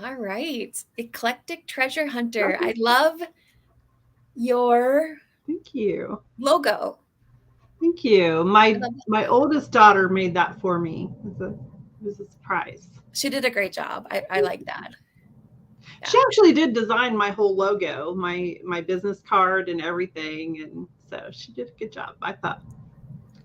All right. Eclectic treasure hunter. I love your Thank you. logo. Thank you. I My love it. my oldest daughter made that for me. It was a surprise. She did a great job. I like that. She Yeah. actually did design my whole logo, my business card and everything, and so she did a good job. I thought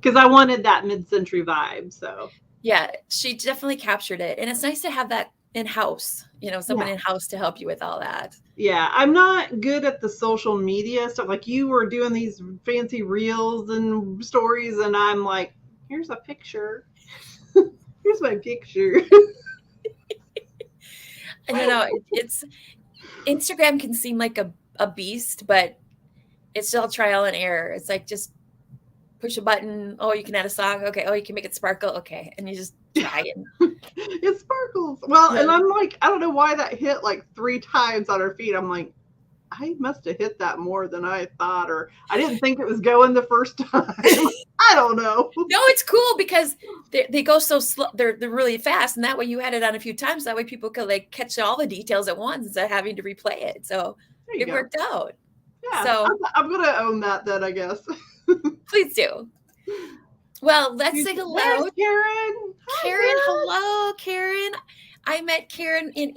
because I wanted that mid-century vibe. So Yeah, she definitely captured it. And it's nice to have that in-house, yeah, someone in-house to help you with all that. yeah. I'm not good at the social media stuff. Like you were doing these fancy reels and stories, and I'm like, here's a picture. Here's my picture. I don't know. It's Instagram can seem like a beast, but it's still trial and error. It's like just push a button. Oh, you can add a song. Okay. Oh, you can make it sparkle. Okay. And you just try it. It sparkles. Well, Yeah. and I'm like, I don't know why that hit like 3 times on her feet. I'm like, I must have hit that more than I thought, or I didn't think it was going the first time. I don't know. No, it's cool because they go so slow. They're really fast, and that way you had it on a few times. That way people could like catch all the details at once instead of having to replay it. So There you it go. worked out. Yeah, So I'm gonna own that then, I guess. please do. Well, let's say There's hello, Karen. Hi, Karen. Karen. Hello, Karen. I met Karen in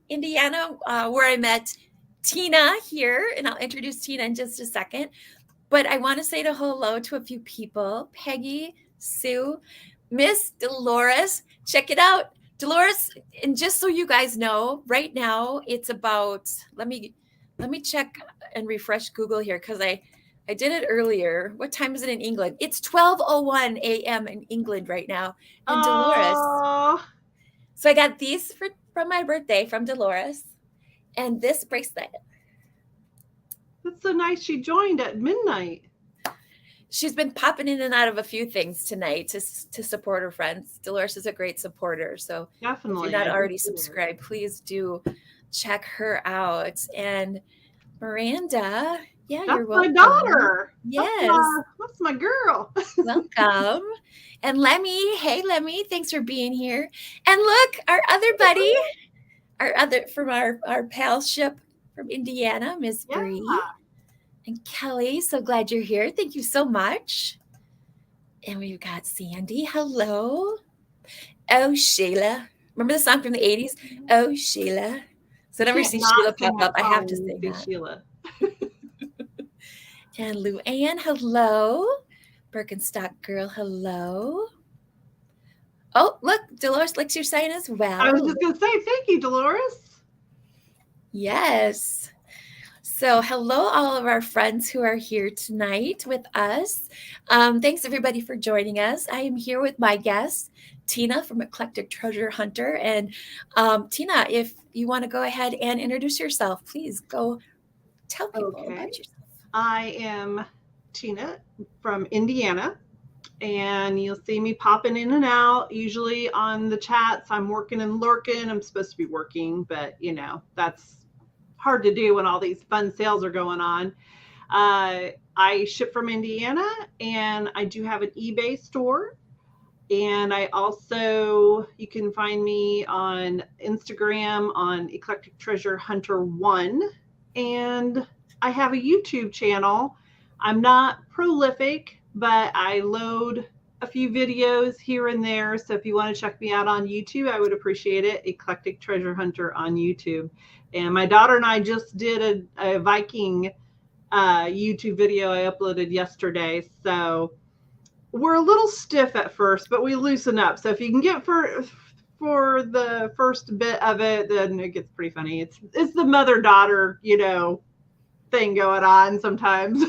Indiana, where I met Tina here, and I'll introduce Tina in just a second. But I want to say to hello to a few people. Peggy, Sue, Miss Dolores. Check it out. Dolores, and just so you guys know, right now it's about let me check and refresh Google here because I did it earlier. What time is it in England? It's 12:01 a.m. in England right now. And Dolores, Oh, so I got these from my birthday from Dolores and this bracelet. that's so nice. She joined at midnight. She's been popping in and out of a few things tonight to support her friends. Dolores is a great supporter. So if you're Definitely, not I did already see her. subscribed, please do check her out. And Miranda, yeah, you're That's my welcome. daughter. Yes, That's my girl. welcome. And Lemmy, hey Lemmy, thanks for being here. And look, our other buddy, our other from our pal ship from Indiana, Miss Yeah. Bree and Kelly. So glad you're here. Thank you so much. And we've got Sandy. Hello. Oh, Sheila. Remember the song from the 80s? Oh, Sheila. So You whenever you can't see not Sheila pop sing up, that I have song to when you sing see that. Sheila. And Luann, hello. Birkenstock girl, hello. Oh, look, Dolores licks your sign as I was well. just gonna say thank you, Dolores. Yes. So, hello, all of our friends who are here tonight with us. Thanks, everybody, for joining us. I am here with my guest, Tina from Eclectic Treasure Hunter. And Tina, if you want to go ahead and introduce yourself, please go tell people Okay. about yourself. I am Tina from Indiana, and you'll see me popping in and out. Usually on the chats, I'm working and lurking. I'm supposed to be working, but that's hard to do when all these fun sales are going on. I ship from Indiana, and I do have an eBay store. And I also, you can find me on Instagram on Eclectic Treasure Hunter 1. And I have a YouTube channel. I'm not prolific, but I load a few videos here and there. So if you want to check me out on YouTube, I would appreciate it. Eclectic Treasure Hunter on YouTube. And my daughter and I just did a Viking YouTube video I uploaded yesterday. So we're a little stiff at first, but we loosen up. So if you can get for the first bit of it, then it gets pretty funny. It's the mother daughter, thing going on sometimes.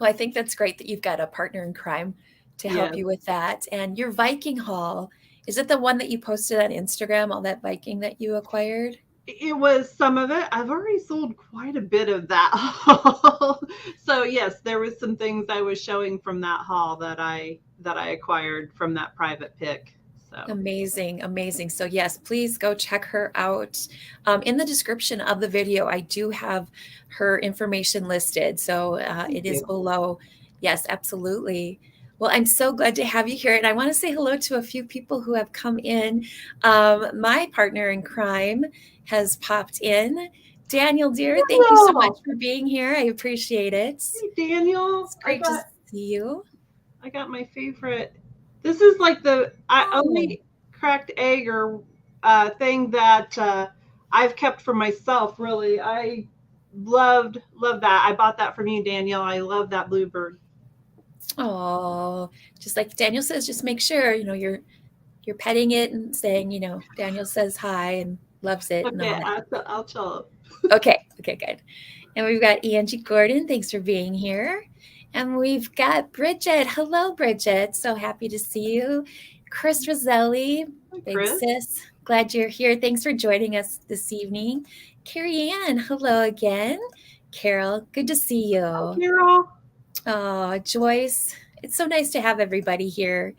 Well, I think that's great that you've got a partner in crime to help Yes. you with that. And your Viking haul, is it the one that you posted on Instagram, all that Viking that you acquired? It was some of it. I've already sold quite a bit of that haul. So yes, there was some things I was showing from that haul that I acquired from that private pick. So Amazing, amazing. So, yes, please go check her out. In the description of the video, I do have her information listed. So, thank it is you. below. Yes, absolutely. Well, I'm so glad to have you here. And I want to say hello to a few people who have come in. My partner in crime has popped in. Daniel, dear, thank you so much Daniel! for being here. I appreciate it. Hey, Daniel. It's great to see you. I got my favorite. This is like the Oh, only cracked egg or thing that I've kept for myself. Really, I loved that. I bought that from you, Daniel. I love that bluebird. oh, just like Daniel says, just make sure, you're petting it and saying, Daniel says hi and loves it and all Okay, that. I'll tell Okay, good. And we've got Angie Gordon. Thanks for being here. And we've got Bridget. Hello, Bridget. So happy to see you. Chris Roselli, Hi, big Chris. sis. Glad you're here. Thanks for joining us this evening. Carrie Ann, hello again. Carol, good to see Hi, you. Carol. Oh, Joyce, it's so nice to have everybody here.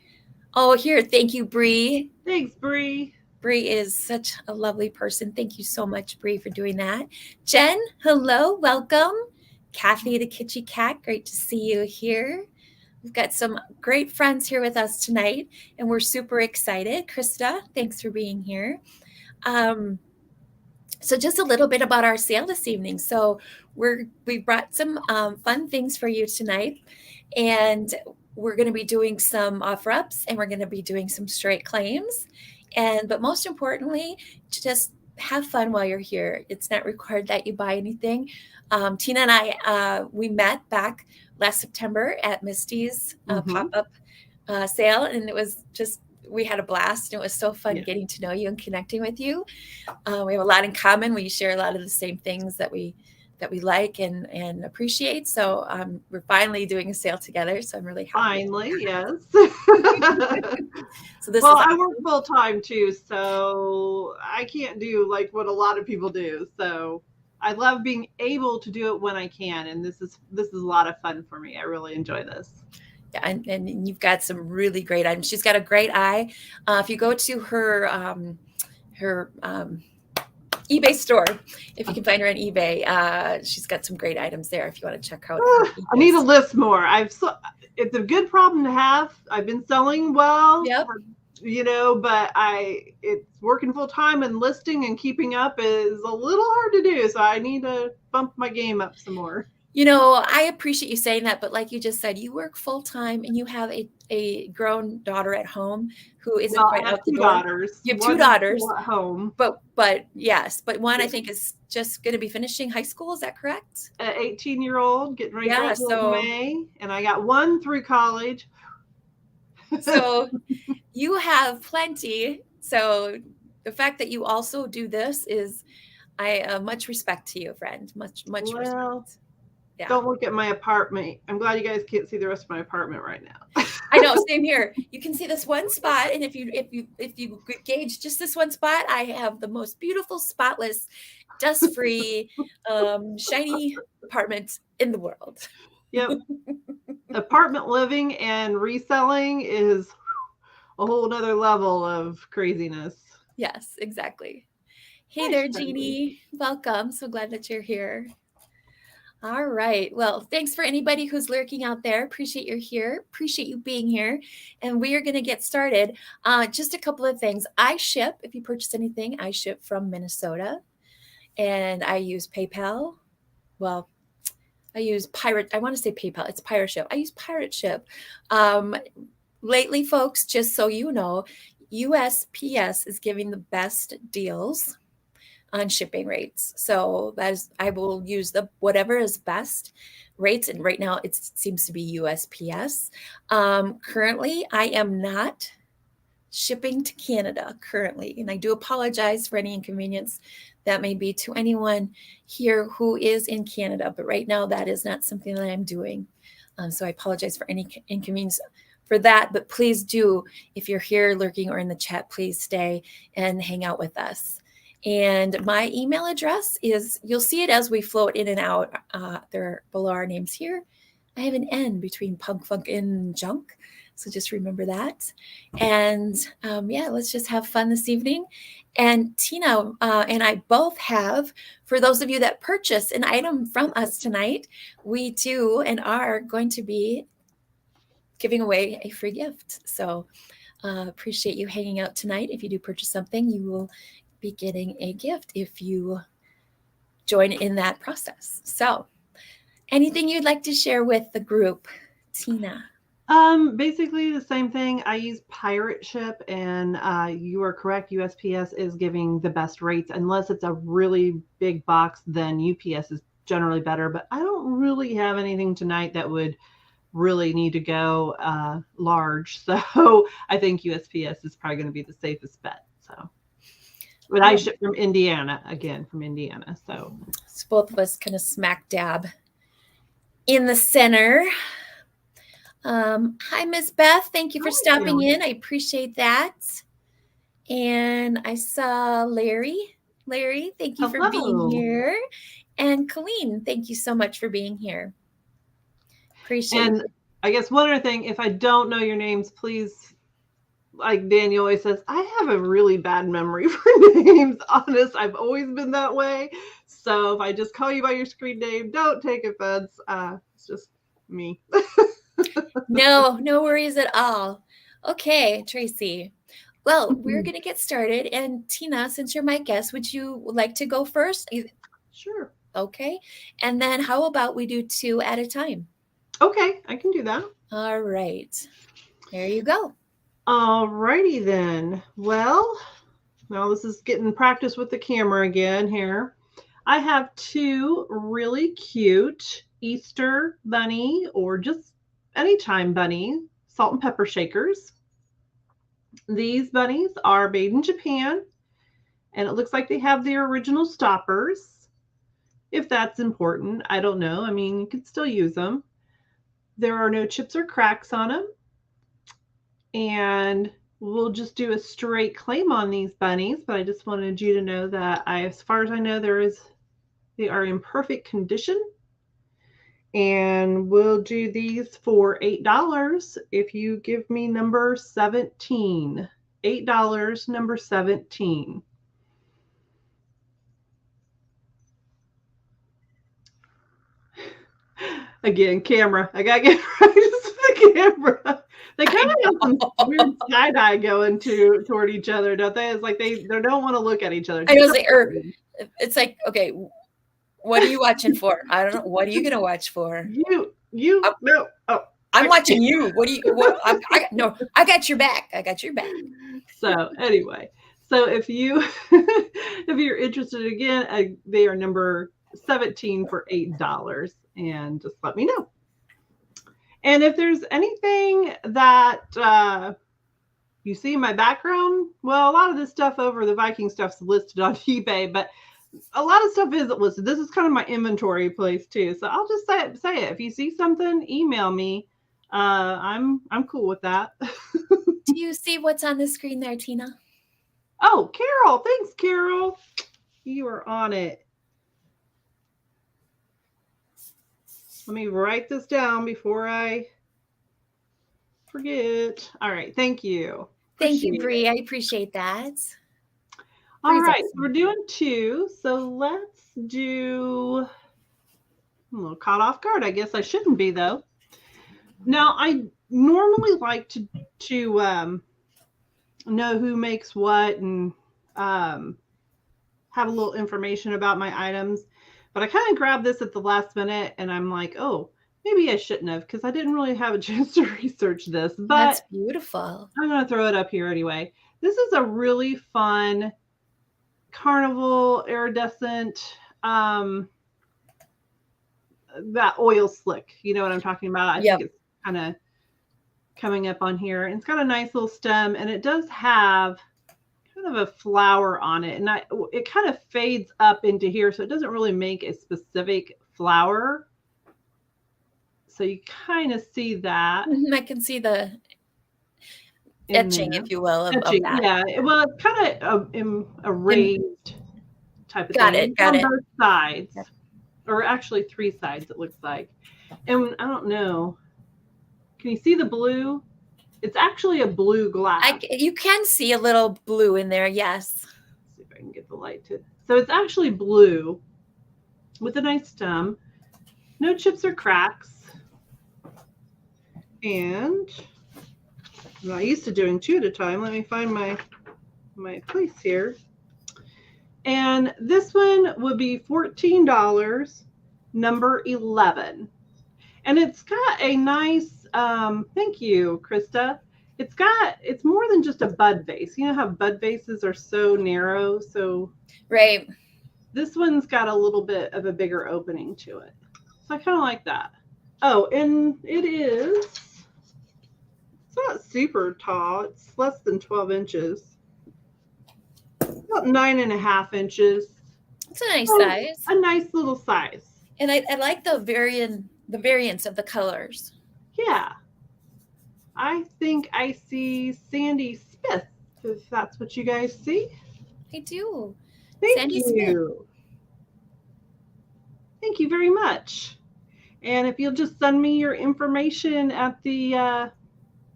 Oh, here, thank you, Bree. Thanks, Bree. Bree is such a lovely person. Thank you so much, Bree, for doing that. Jen, hello, welcome. Kathy the Kitschy Cat, great to see you here. We've got some great friends here with us tonight, and we're super excited. Krista, thanks for being here. So just a little bit about our sale this evening. So we brought some fun things for you tonight, and we're going to be doing some offer ups, and we're going to be doing some straight claims, but most importantly, just have fun while you're here. It's not required that you buy anything. Tina and I we met back last September at Misty's pop up sale, and it was just we had a blast. And it was so fun getting to know you and connecting with you. We have a lot in common. We share a lot of the same things that we like and appreciate. So we're finally doing a sale together. So I'm really happy. Finally, yes. So this well, is I work full time too, so I can't do like what a lot of people do. So I love being able to do it when I can, and this is a lot of fun for me. I really enjoy this. Yeah, and you've got some really great items. She's got a great eye. If you go to her eBay store, if you can find her on eBay, she's got some great items there. If you want to check out her I need to list more. It's a good problem to have. I've been selling well, Yep. But it's working full time, and listing and keeping up is a little hard to do. So I need to bump my game up some more. I appreciate you saying that, but like you just said, you work full time and you have a grown daughter at home who isn't quite out the door. Daughters. You have two daughters at home, but yes, but one I think is just going to be finishing high school. Is that correct? An 18-year-old getting ready to graduate so in May, and I got one through college. So you have plenty. So the fact that you also do this is, I much respect to you, friend. Much respect. Yeah. Don't look at my apartment. I'm glad you guys can't see the rest of my apartment right now. I know, same here. You can see this one spot, and if you gauge just this one spot, I have the most beautiful, spotless, dust-free, shiny apartment in the world. Yep. Apartment living and reselling is a whole nother level of craziness. Yes, exactly. Hey there, Jeannie. Welcome. So glad that you're here. All right. Well, thanks for anybody who's lurking out there. Appreciate you're here. Appreciate you being here. And we are going to get started. Just a couple of things. I ship, if you purchase anything, I ship from Minnesota. And I use PayPal. Well, I use Pirate. I want to say PayPal. It's Pirate Ship. I use Pirate Ship. Lately, folks, just so you know, USPS is giving the best deals on shipping rates. So I will use whatever is best rates. And right now it seems to be USPS. Currently, I am not shipping to Canada currently. And I do apologize for any inconvenience that may be to anyone here who is in Canada. But right now that is not something that I'm doing. So I apologize for any inconvenience for that. But please do, if you're here lurking or in the chat, please stay and hang out with us. And my email address is, you'll see it as we float in and out. They're below our names here. I have an N between punk, funk, and junk. So just remember that. And let's just have fun this evening. And Tina and I both have, for those of you that purchase an item from us tonight, we do and are going to be giving away a free gift. So appreciate you hanging out tonight. If you do purchase something, you will be getting a gift if you join in that process. So anything you'd like to share with the group, Tina? Basically the same thing. I use Pirate Ship, and you are correct. USPS is giving the best rates. Unless it's a really big box, then UPS is generally better. But I don't really have anything tonight that would really need to go large. So I think USPS is probably going to be the safest bet. So, but I ship from Indiana, again, from Indiana. So both of us kind of smack dab in the center. Hi, Miss Beth. Thank you for stopping in. I appreciate that. And I saw Larry. Larry, thank you for being here. And Colleen, thank you so much for being here. Appreciate it. I guess one other thing, if I don't know your names, please, like Daniel always says, I have a really bad memory for names. Honest, I've always been that way. So if I just call you by your screen name, don't take offense. It's just me. No worries at all. Okay, Tracy. Well, we're going to get started. And Tina, since you're my guest, would you like to go first? Sure. Okay. And then how about we do 2 at a time? Okay, I can do that. All right. There you go. All righty then. Well, now this is getting practice with the camera again here. I have 2 really cute Easter bunny, or just anytime bunny, salt and pepper shakers. These bunnies are made in Japan, and it looks like they have their original stoppers. If that's important, I don't know. I mean, you could still use them. There are no chips or cracks on them. And we'll just do a straight claim on these bunnies, but I just wanted you to know that as far as I know, they are in perfect condition. And we'll do these for $8 if you give me number 17. $8, number 17. Again, camera. I gotta get practice with the camera. They kind of have some weird side eye going toward each other, don't they? It's like they don't want to look at each other. I know, it's like, okay, what are you watching for? I don't know. What are you gonna watch for? No. Oh, I'm watching you. What do you? I got your back. I got your back. So anyway, if you're interested again, they are number 17 for $8, and just let me know. And if there's anything that you see in my background, well, a lot of this stuff over the Viking stuff's listed on eBay, but a lot of stuff isn't listed. This is kind of my inventory place too. So I'll just say it. If you see something, email me. I'm cool with that. Do you see what's on the screen there, Tina? Oh, Carol. Thanks, Carol. You are on it. Let me write this down before I forget. All right. Thank you. Thank you, Bree. I appreciate that. All right. So we're doing 2. So let's do a little caught off guard. I guess I shouldn't be, though. Now, I normally like to know who makes what and have a little information about my items. But I kind of grabbed this at the last minute, and I'm like, oh, maybe I shouldn't have, because I didn't really have a chance to research this. But that's beautiful. I'm going to throw it up here anyway. This is a really fun carnival iridescent, that oil slick. You know what I'm talking about? I think it's kind of coming up on here. And it's got a nice little stem, and it does have kind of a flower on it, and it kind of fades up into here, so it doesn't really make a specific flower. So you kind of see that. I can see the etching, if you will, of that. Yeah, well, it's kind of a raised type of thing. Got it. On both sides, or actually 3 sides, it looks like. And I don't know. Can you see the blue? It's actually a blue glass. You can see a little blue in there, yes. Let's see if I can get the light to. So it's actually blue with a nice stem. No chips or cracks. And I'm not used to doing 2 at a time. Let me find my place here. And this one would be $14, number 11. And it's got a nice, thank you, Krista. It's more than just a bud vase. You know how bud vases are so narrow? So right. This one's got a little bit of a bigger opening to it. So I kind of like that. Oh, and it's not super tall. It's less than 12 inches. About 9.5 inches. It's a nice size. A nice little size. And I like the variance of the colors. Yeah. I think I see Sandy Smith, if that's what you guys see. I do. Thank you. Thank you very much. And if you'll just send me your information at the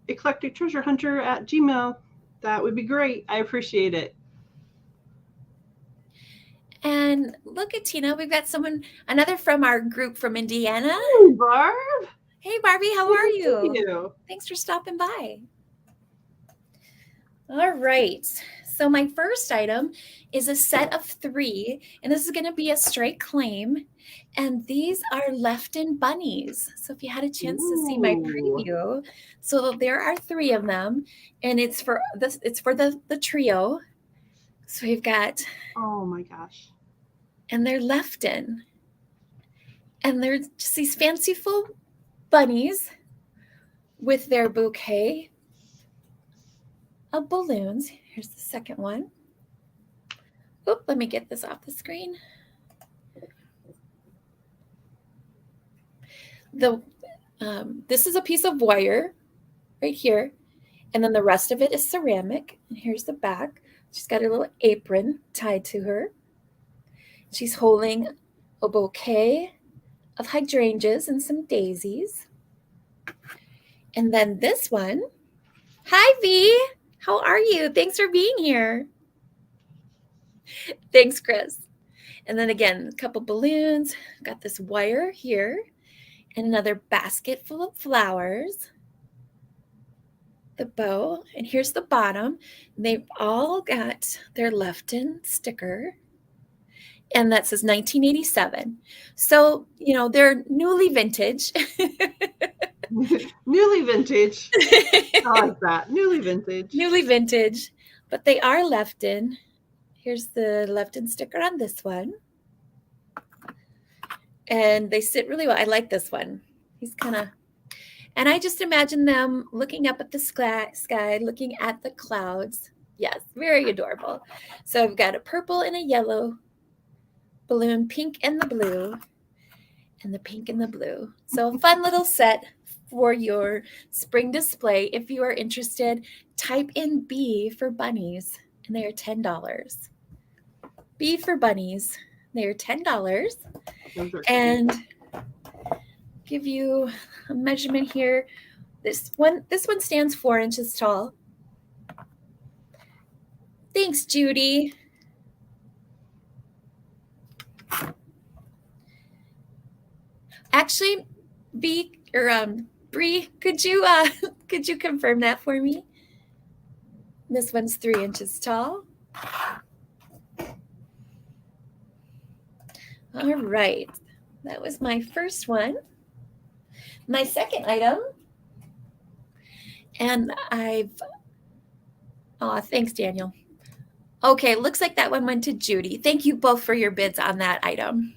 Eclectic Treasure Hunter at Gmail, that would be great. I appreciate it. And look at Tina, we've got another from our group from Indiana. Hey, Barb. Hey, Barbie, how are you? Thank you. Thanks for stopping by. All right. So my first item is a set of 3, and this is going to be a straight claim. And these are Lefton bunnies. So if you had a chance to see my preview, so there are 3 of them, and it's for the trio. So we've got, oh my gosh, and they're Lefton, and they're just these fanciful bunnies with their bouquet of balloons. Here's the second one. Oop, let me get this off the screen. This is a piece of wire right here, and then the rest of it is ceramic. And here's the back. She's got a little apron tied to her. She's holding a bouquet of hydrangeas and some daisies. And then this one. Hi, V. How are you? Thanks for being here. Thanks, Chris. And then again, a couple balloons. Got this wire here and another basket full of flowers. The bow, and here's the bottom. They've all got their Lefton sticker, and that says 1987. So, they're newly vintage. Newly vintage. I like that. Newly vintage. Newly vintage, but they are Lefton. Here's the Lefton sticker on this one. And they sit really well. I like this one. He's kind of, and I just imagine them looking up at the sky, looking at the clouds. Yes, very adorable. So I've got a purple and a yellow balloon, pink and the blue, and the pink and the blue. So a fun little set for your spring display. If you are interested, type in B for bunnies, and they are $10. B for bunnies. They are $10. And give you a measurement here. This one stands 4 inches tall. Thanks, Judy. Actually, Bree, could you confirm that for me? This one's 3 inches tall. All right, that was my first one. My second item, and thanks, Daniel. Okay, looks like that one went to Judy. Thank you both for your bids on that item.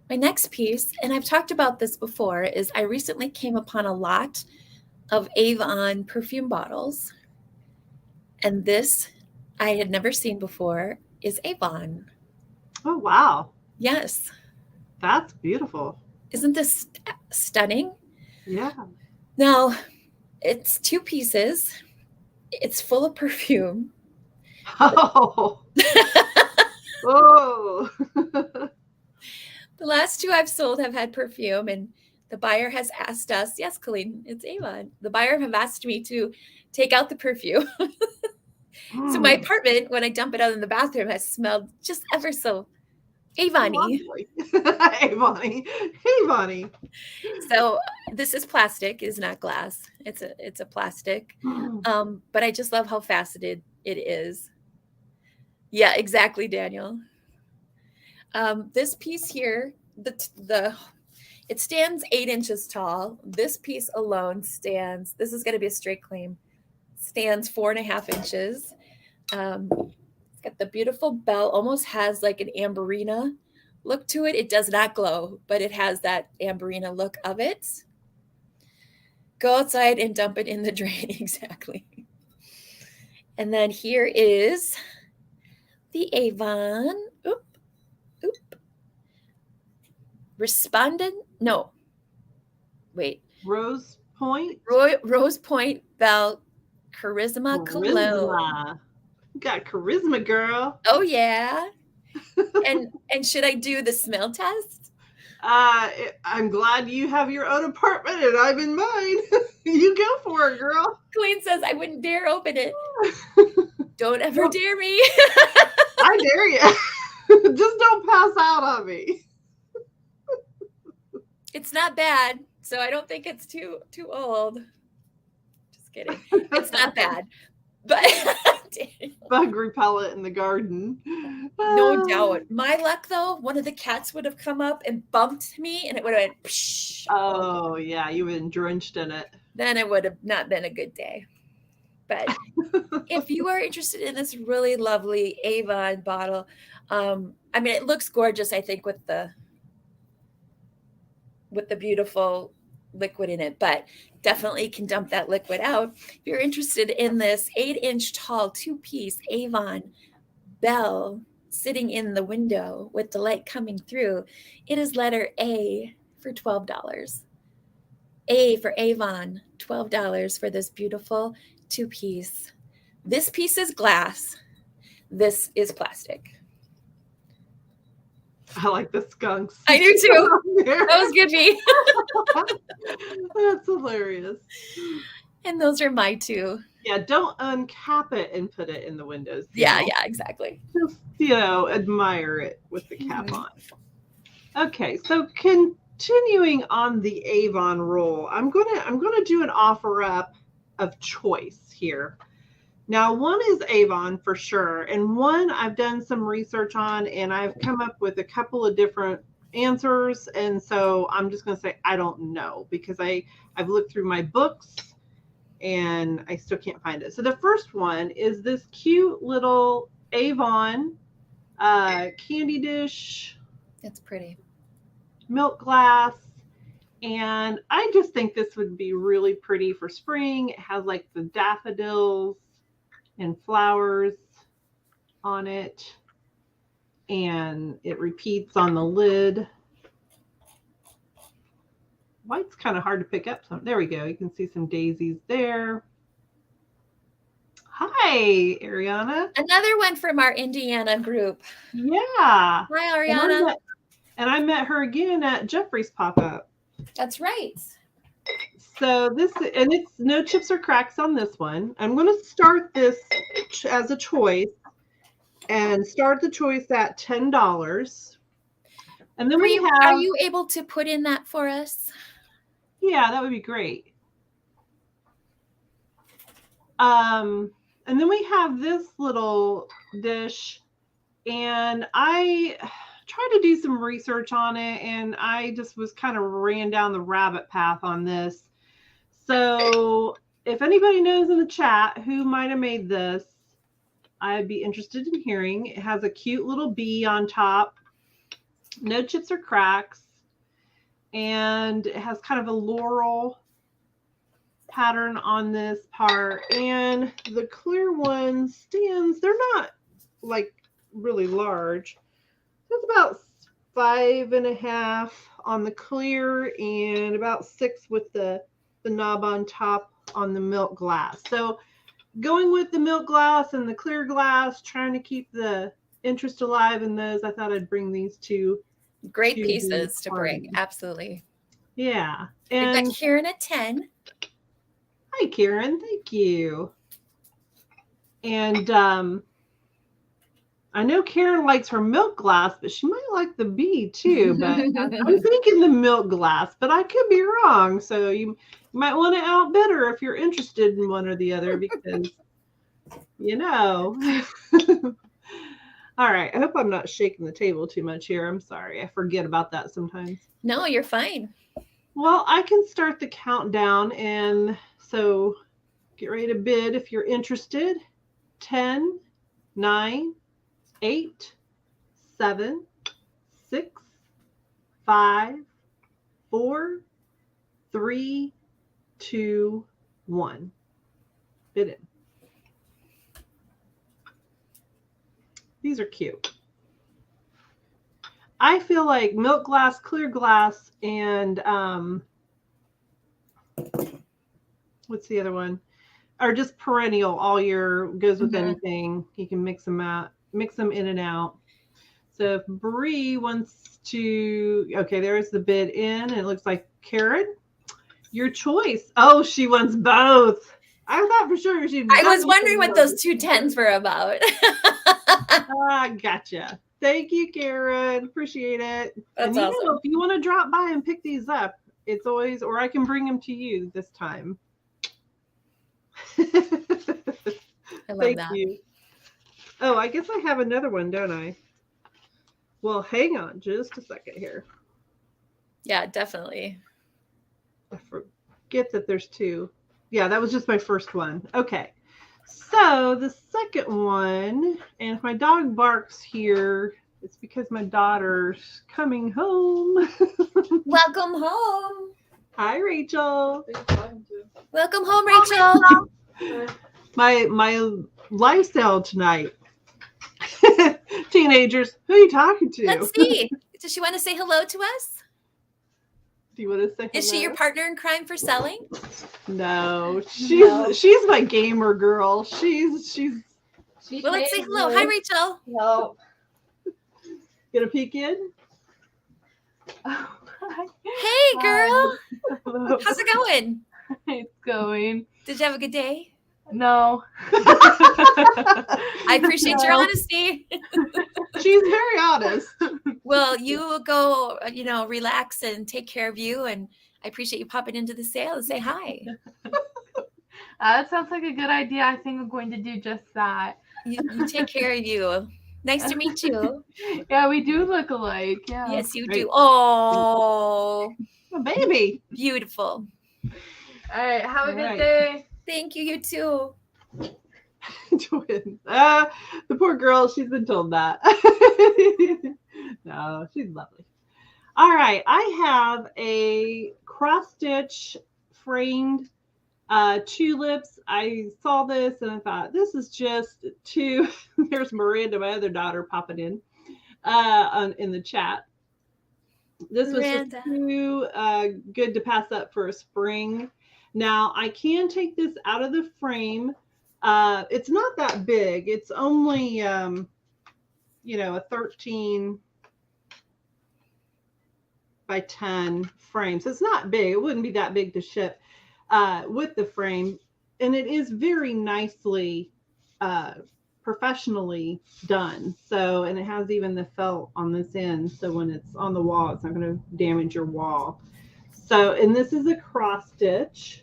My next piece, and I've talked about this before, is I recently came upon a lot of Avon perfume bottles, and this I had never seen before is Avon. Oh, wow. Yes. That's beautiful. Isn't this stunning? Yeah. Now, it's 2 pieces. It's full of perfume. Oh. Oh. The last 2 I've sold have had perfume, and the buyer has asked us, yes, Colleen, it's Avon. The buyer have asked me to take out the perfume. So my apartment, when I dump it out in the bathroom, has smelled just ever so Avani. Lovely. Hey, Bonnie. Hey, Bonnie. So this is plastic, is not glass. It's a plastic. But I just love how faceted it is. Yeah, exactly, Daniel. This piece here, the it stands 8 inches tall. This piece alone stands. This is going to be a straight claim. Stands 4.5 inches. It's got the beautiful bell. Almost has like an amberina look to it. It does not glow, but it has that amberina look of it. Go outside and dump it in the drain. Exactly. And then here is the Avon. Oop, oop. Respondent. No. Wait. Rose Point. Rose Point Bell Charisma Cologne. Charisma. You got charisma, girl. Oh yeah. And should I do the smell test? I'm glad you have your own apartment and I'm in mine. You go for it, girl. Colleen says I wouldn't dare open it. Don't ever dare me. I dare you. Just don't pass out on me. It's not bad, so I don't think it's too old. Just kidding. It's not bad. But bug repellent in the garden. No doubt. My luck though, one of the cats would have come up and bumped me and it would have went psh. Oh yeah, you would have been drenched in it. Then it would have not been a good day. But if you are interested in this really lovely Avon bottle, I mean, it looks gorgeous, I think, with the beautiful liquid in it, but definitely can dump that liquid out. If you're interested in this 8-inch tall 2-piece Avon bell sitting in the window with the light coming through, it is letter A for $12. A for Avon, $12 for this beautiful 2-piece. This piece is glass. This is plastic. I like the skunks. I do too. That was good, me. That's hilarious. And those are my two. Yeah, don't uncap it and put it in the windows. Yeah, exactly. Just, admire it with the cap on. Okay, so continuing on the Avon roll, I'm gonna do an offer up of choice here. Now, one is Avon for sure, and one I've done some research on, and I've come up with a couple of different answers, and so I'm just going to say I don't know because I've looked through my books, and I still can't find it. So the first one is this cute little Avon candy dish. That's pretty. Milk glass. And I just think this would be really pretty for spring. It has like the daffodils and flowers on it, and it repeats on the lid. White's kind of hard to pick up. There we go. You can see some daisies there. Hi, Ariana. Another one from our Indiana group. Yeah. Hi, Ariana. And I met her again at Jeffrey's pop-up. That's right. So it's no chips or cracks on this one. I'm going to start this as a choice and start the choice at $10. And then are you able to put in that for us? Yeah, that would be great. And then we have this little dish, and I tried to do some research on it, and I just was kind of ran down the rabbit path on this. So if anybody knows in the chat who might have made this, I'd be interested in hearing. It has a cute little bee on top, no chips or cracks, and it has kind of a laurel pattern on this part. And the clear one stands, they're not like really large. It's about 5.5 on the clear and about 6 with the knob on top on the milk glass. So going with the milk glass and the clear glass, trying to keep the interest alive in those, I thought I'd bring these two. Great pieces to bring. Absolutely. Yeah. And we've got Karen at 10. Hi, Karen. Thank you. And I know Karen likes her milk glass, but she might like the bee too. But I'm thinking the milk glass, but I could be wrong. So you might want to outbid her if you're interested in one or the other, because you know. All right. I hope I'm not shaking the table too much here. I'm sorry. I forget about that sometimes. No, you're fine. Well, I can start the countdown. And so get ready to bid if you're interested. 10, 9, 8, 7, 6, 5, 4, 3, 2, 1. Bid in. These are cute. I feel like milk glass, clear glass, and what's the other one? Are just perennial all year, goes with anything. You can mix them in and out. So if Bree wants to, okay, there's the bid in, and it looks like Karen, your choice. Oh, she wants both. I thought for sure she. I was wondering what those 2 10s were about. Gotcha. Thank you, Karen. Appreciate it. That's and awesome. If you want to drop by and pick these up, it's always, or I can bring them to you this time. I love Thank that. you. Oh, I guess I have another one, don't I? Well, hang on just a second here. Yeah, definitely. I forget that there's 2. Yeah, that was just my first one. Okay. So the second one, and if my dog barks here, it's because my daughter's coming home. Welcome home. Hi, Rachel. Welcome home, Rachel. My lifestyle tonight. Teenagers, who are you talking to? Let's see. Does she want to say hello to us? Do you want to say hello? Is she your partner in crime for selling? No, she's my gamer girl. She's. Well, let's say hello. Hi, Rachel. No. Get a peek in. Oh, Hey, girl. hello. How's it going? It's going. Did you have a good day? No. I appreciate your honesty. She's very honest. Well, you go, relax and take care of you. And I appreciate you popping into the sale and say hi. That sounds like a good idea. I think I'm going to do just that. You take care of you. Nice to meet you. Yeah, we do look alike. Yeah. Yes, you Right. do. Oh, Baby. beautiful. All right. Have a good Right. day. Thank you. You too. Twins. The poor girl, she's been told that. No, she's lovely. All right, I have a cross-stitch framed tulips. I saw this and I thought, this is just too. There's Miranda, my other daughter, popping in the chat. This was just Miranda. too good to pass up for a spring. Now I can take this out of the frame. It's not that big. It's only, a 13 by 10 frame. So it's not big. It wouldn't be that big to ship with the frame. And it is very nicely, professionally done. So, and it has even the felt on this end. So when it's on the wall, it's not going to damage your wall. So, and this is a cross stitch.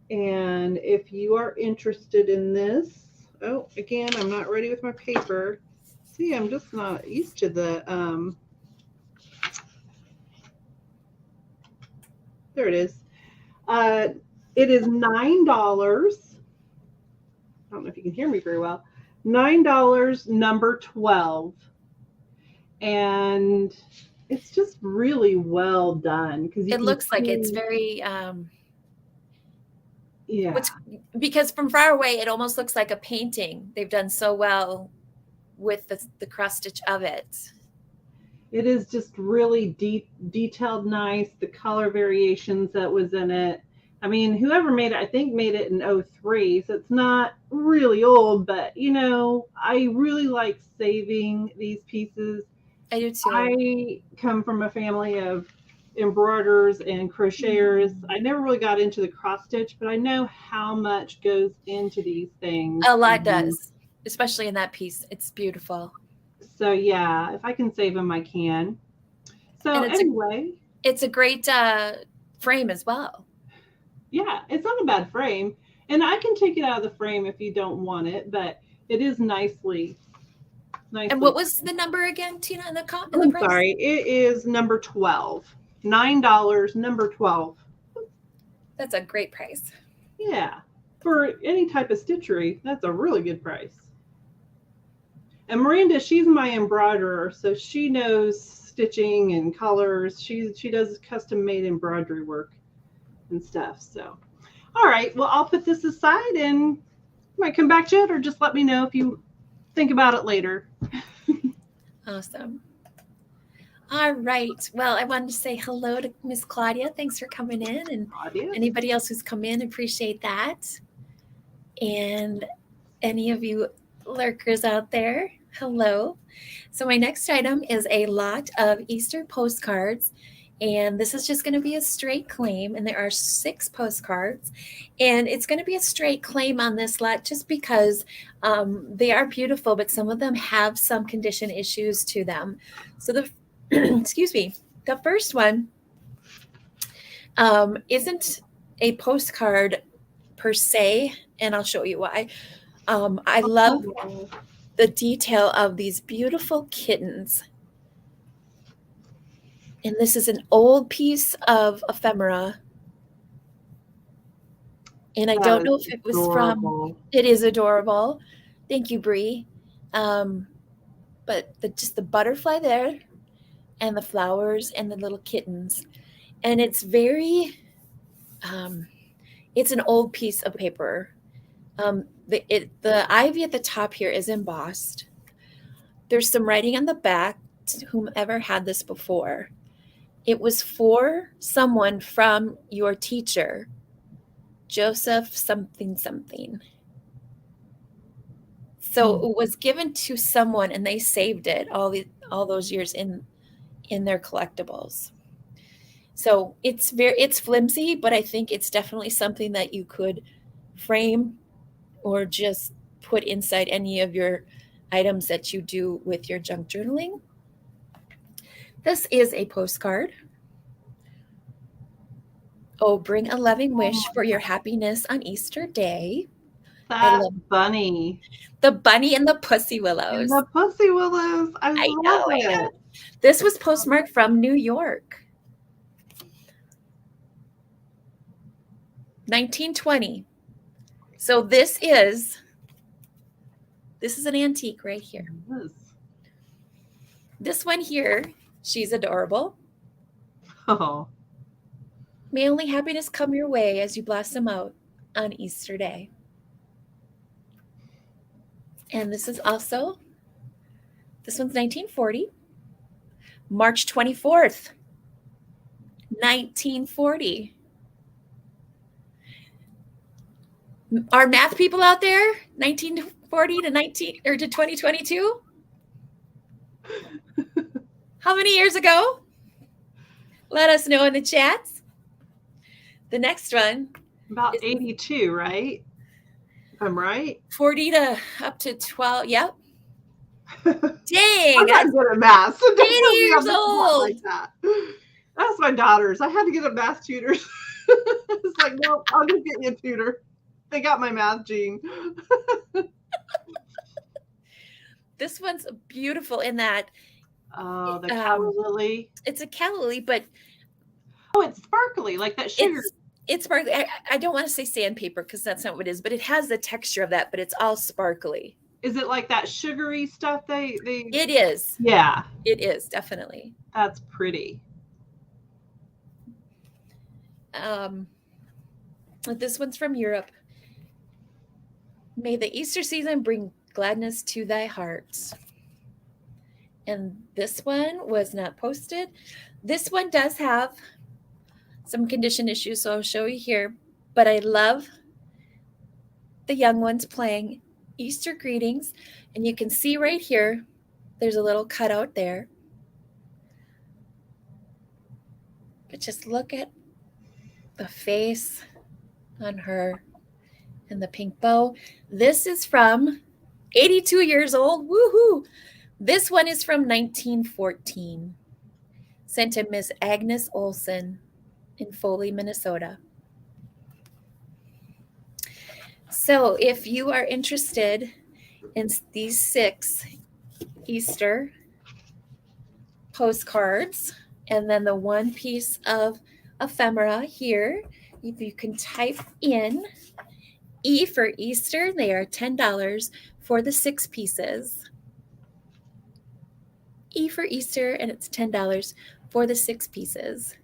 And if you are interested in this, oh, again, I'm not ready with my paper. See, I'm just not used to the, there it is. It is $9. I don't know if you can hear me very well. $9, number 12. And it's just really well done. It looks like it's very, yeah. because from far away, it almost looks like a painting. They've done so well with the cross stitch of it. It is just really detailed, nice. The color variations that was in it. I mean, whoever made it, I think made it in 03, so it's not really old, but I really like saving these pieces. I do too. I come from a family of embroiderers and crocheters. I never really got into the cross stitch, but I know how much goes into these things. A lot does. especially in that piece. It's beautiful. So yeah, if I can save them, I can. So And anyway, it's a great frame as well. yeah, it's not a bad frame. And I can take it out of the frame if you don't want it, but it is nicely. And what was the number again, Tina, in the I'm price? sorry, it is number 12. $9, number 12. That's a great price. Yeah, for any type of stitchery, that's a really good price. And Miranda, she's my embroiderer, so she knows stitching and colors. She does custom made embroidery work and stuff. So, all right, well, I'll put this aside and might come back to it, or just let me know if you think about it later. Awesome. All right. Well, I wanted to say hello to Miss Claudia. Thanks for coming in, and Claudia? anybody else who's come in, appreciate that. And any of you lurkers out there, hello. So my next item is a lot of Easter postcards, and this is just going to be a straight claim, and there are 6 postcards, and it's going to be a straight claim on this lot just because they are beautiful, but some of them have some condition issues to them. So the excuse me, the first one isn't a postcard per se, and I'll show you why. I love the detail of these beautiful kittens. And this is an old piece of ephemera. And I don't know if it was from, it is adorable. Thank you, Bree. But just the butterfly there and the flowers and the little kittens. And it's very, it's an old piece of paper. The ivy at the top here is embossed. There's some writing on the back to whomever had this before. It was for someone from your teacher, Joseph something something. So it was given to someone and they saved it all those years in their collectibles. So it's flimsy, but I think it's definitely something that you could frame or just put inside any of your items that you do with your junk journaling. This is a postcard. Oh, bring a loving wish for your happiness on Easter Day. That bunny. The bunny and the pussy willows. And the pussy willows. I love it. I know. This was postmarked from New York. 1920. So this is an antique right here. Yes. This one here, she's adorable. Oh. May only happiness come your way as you blossom out on Easter Day. And this one's 1940. March 24th, 1940. Our math people out there, 1940 to 2022? How many years ago? Let us know in the chats. The next one. About 82, right? If I'm right. 40 to up to 12. Yep. Dang. I'm not good at math. So 80 years old. Like that. That's my daughters. I had to get a math tutor. It's like, no, I'll just get you a tutor. They got my math gene. This one's beautiful in that. Oh, the calla lily. It's a calla lily, but it's sparkly, like that sugar. It's sparkly. I don't want to say sandpaper because that's not what it is, but it has the texture of that, but it's all sparkly. Is it like that sugary stuff It is. Yeah. It is, definitely. That's pretty. This one's from Europe. May the Easter season bring gladness to thy hearts. And this one was not posted. This one does have some condition issues, so I'll show you here. But I love the young ones playing Easter greetings. And you can see right here, there's a little cutout there. But just look at the face on her and the pink bow. This is from 82 years old. Woohoo! This one is from 1914. Sent to Miss Agnes Olson in Foley, Minnesota. So if you are interested in these 6 Easter postcards, and then the one piece of ephemera here, if you can type in E for Easter, they are $10 for the 6 pieces. E for Easter, and it's $10 for the 6 pieces,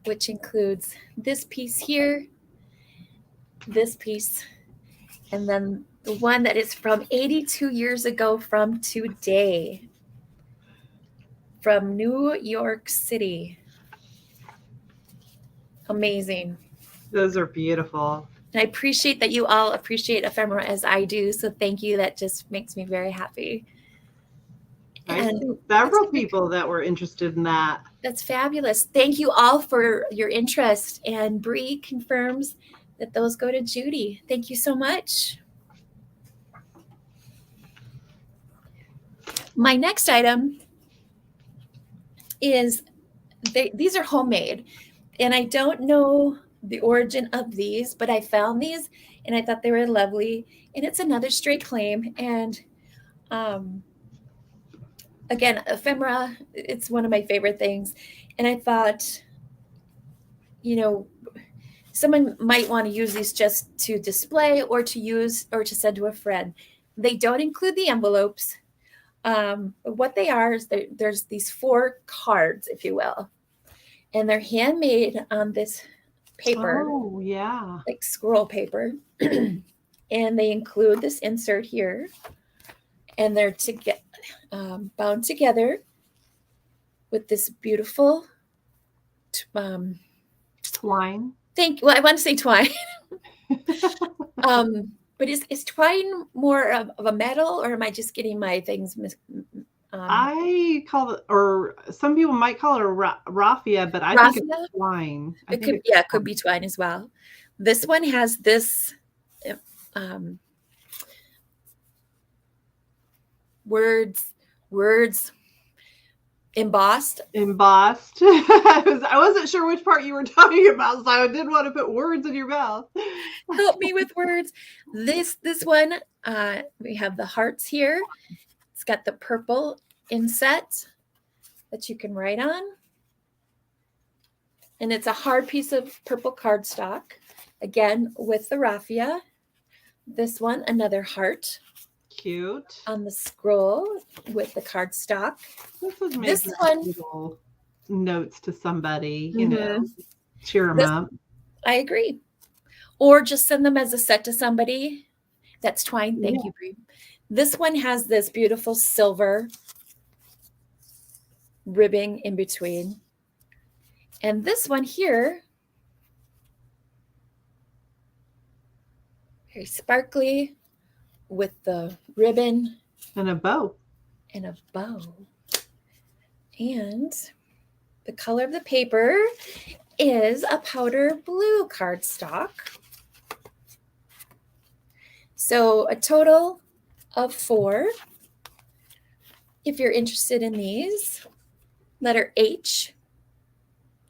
which includes this piece here, this piece, and then the one that is from 82 years ago from today, from New York City. Amazing. Those are beautiful. And I appreciate that you all appreciate ephemera as I do. So thank you. That just makes me very happy. I And see several people that were interested in that. that's fabulous. Thank you all for your interest. And Bree confirms that those go to Judy. Thank you so much. My next item is, these are homemade. And I don't know the origin of these, but I found these and I thought they were lovely. And it's another straight claim. And again, ephemera, it's one of my favorite things. And I thought, you know, someone might want to use these just to display or to use or to send to a friend. They don't include the envelopes. What they are is there's these 4 cards, if you will, and they're handmade on this paper. Oh, yeah. Like scroll paper. And they include this insert here, and they're bound together with this beautiful Twine. well, I want to say twine. But is twine more of a metal, or am I just getting my things I call it, or some people might call it a raffia, but I think it's twine. It could be twine as well. This one has this words embossed. I wasn't sure which part you were talking about, so I didn't want to put words in your mouth. Help me with words. This one, we have the hearts here. It's got the purple inset that you can write on. And it's a hard piece of purple cardstock, again, with the raffia. This one, another heart. Cute. On the scroll with the cardstock. This one, little notes to somebody, you know, cheer them up. I agree. Or just send them as a set to somebody. That's twine. Thank you, Bree. This one has this beautiful silver ribbing in between. And this one here, very sparkly with the ribbon. And a bow. And the color of the paper is a powder blue cardstock. So a total of 4. If you're interested in these, letter H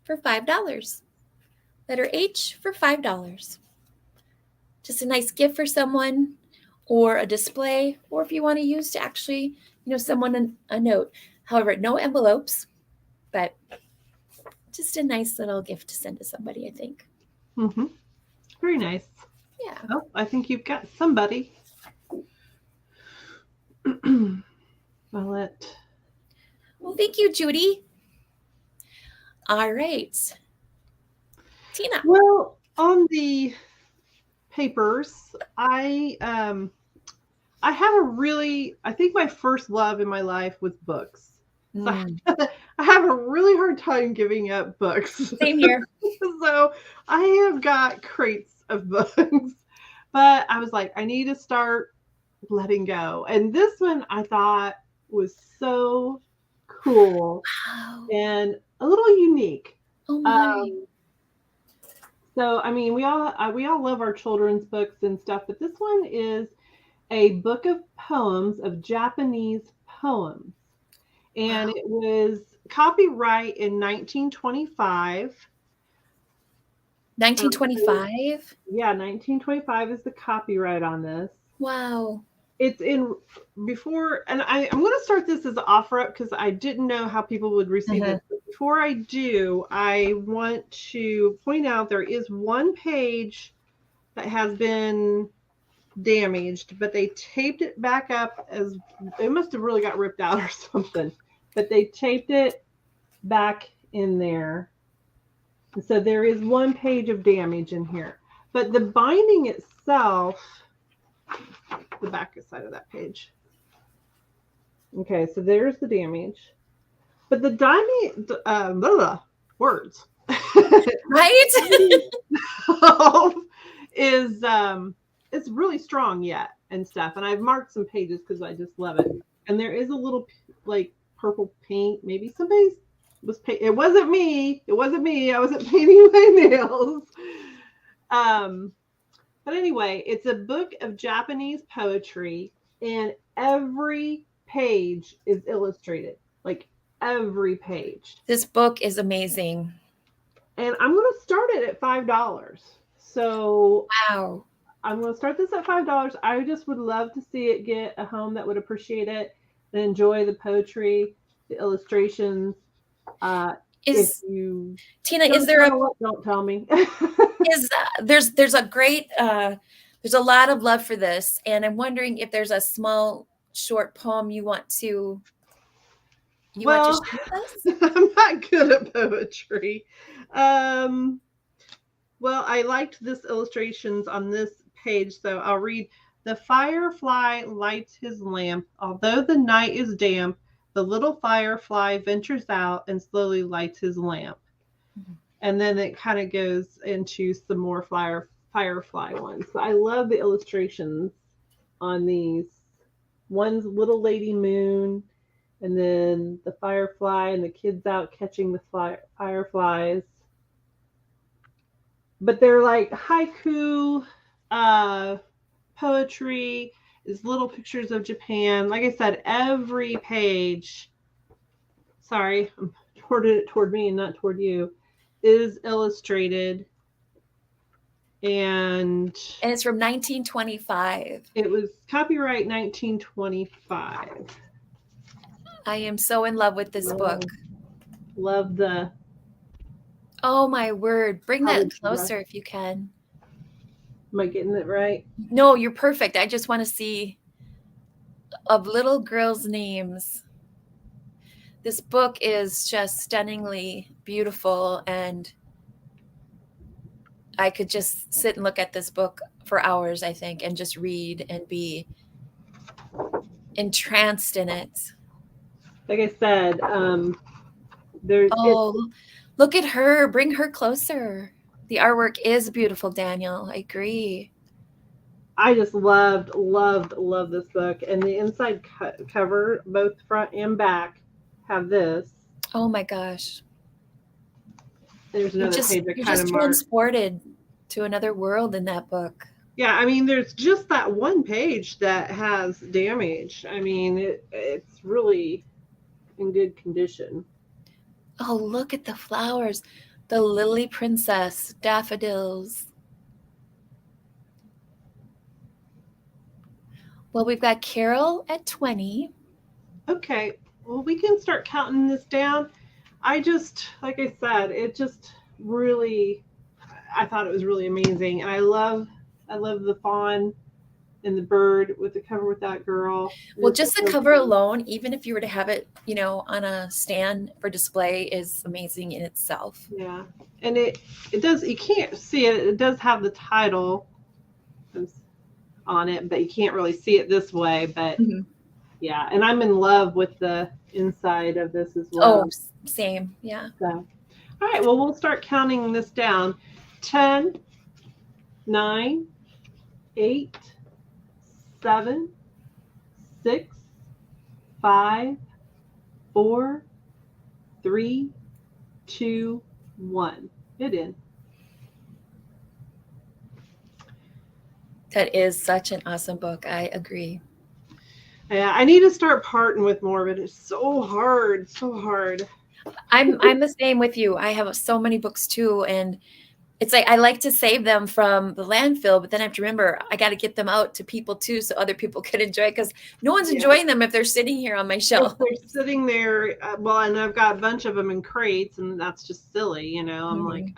for $5. Letter H for $5. Just a nice gift for someone, or a display, or if you want to use to actually, someone a note. However, no envelopes, but just a nice little gift to send to somebody, I think. Mm-hmm. Very nice. Yeah. Oh, I think you've got somebody. Well, thank you, Judy. All right. Tina. Well, on the papers, I have I think my first love in my life was books. So I have a really hard time giving up books. Same here. So I have got crates of books, but I was like, I need to start letting go. And this one I thought was so cool. Wow. And a little unique. Oh my. So, I mean, we all love our children's books and stuff, but this one is a book of poems of Japanese poems. And Wow. it was copyright in 1925. 1925? Yeah, 1925 is the copyright on this. Wow. It's in before, and I'm going to start this as an offer up because I didn't know how people would receive this. But before I do, I want to point out there is one page that has been damaged, but they taped it back up as it must have really got ripped out or something. But they taped it back in there. And so there is one page of damage in here. But the binding itself, the back side of that page. Okay, so there's the damage. But the diamond, words. Right? is it's really strong yet and stuff. And I've marked some pages because I just love it. And there is a little like purple paint. Maybe somebody was paint. It wasn't me. It wasn't me. I wasn't painting my nails. But anyway, it's a book of Japanese poetry, and every page is illustrated. Like every page. This book is amazing. And I'm going to start it at $5. So Wow. I'm going to start this at $5. I just would love to see it get a home that would appreciate it and enjoy the poetry, the illustrations. If you Tina, is there don't tell me. there's a great there's a lot of love for this, and I'm wondering if there's a small short poem you want to share with us? I'm not good at poetry. Well, I liked this illustrations on this page, so I'll read. The firefly lights his lamp. Although the night is damp, the little firefly ventures out and slowly lights his lamp. Mm-hmm. And then it kind of goes into some more firefly ones. So I love the illustrations on these. One's Little Lady Moon, and then the firefly and the kids out catching the fireflies. But they're like haiku, poetry, is little pictures of Japan. Like I said, every page, sorry, I'm toward me and not toward you, is illustrated. And it's from 1925. It was copyright 1925. I am so in love with this book. Love the... Oh my word. Bring that closer if you can. Am I getting it right? No, you're perfect. I just want to see of little girls' names. This book is just stunningly beautiful, and I could just sit and look at this book for hours, I think, and just read and be entranced in it. Like I said, there's... Oh, look at her. Bring her closer. The artwork is beautiful, Daniel. I agree. I just loved this book. And the inside cover, both front and back, have this. Oh my gosh. There's another page that you're kind just of transported to another world in that book. Yeah, I mean, there's just that one page that has damage. I mean, it's really in good condition. Oh, look at the flowers. The lily princess, daffodils. Well, we've got Carol at 20. Okay, well, we can start counting this down. I just, like I said, it just really, I thought it was really amazing. And I love the fawn and the bird with the cover with that girl. Well, just the cover alone, even if you were to have it, on a stand for display, is amazing in itself. Yeah. And it does, you can't see it. It does have the title on it, but you can't really see it this way. But yeah, and I'm in love with the inside of this as well. Oh, same. Yeah. So, all right. Well, we'll start counting this down. 10, 9, 8, 7, 6, 5, 4, 3, 2, 1. Hit in. That is such an awesome book. I agree. Yeah, I need to start parting with more of it. It's so hard, so hard. I'm the same with you. I have so many books too, and it's like I like to save them from the landfill, but then I have to remember I got to get them out to people too, so other people can enjoy. Because no one's enjoying them if they're sitting here on my shelf. If they're sitting there, well, and I've got a bunch of them in crates, and that's just silly, you know. I'm like,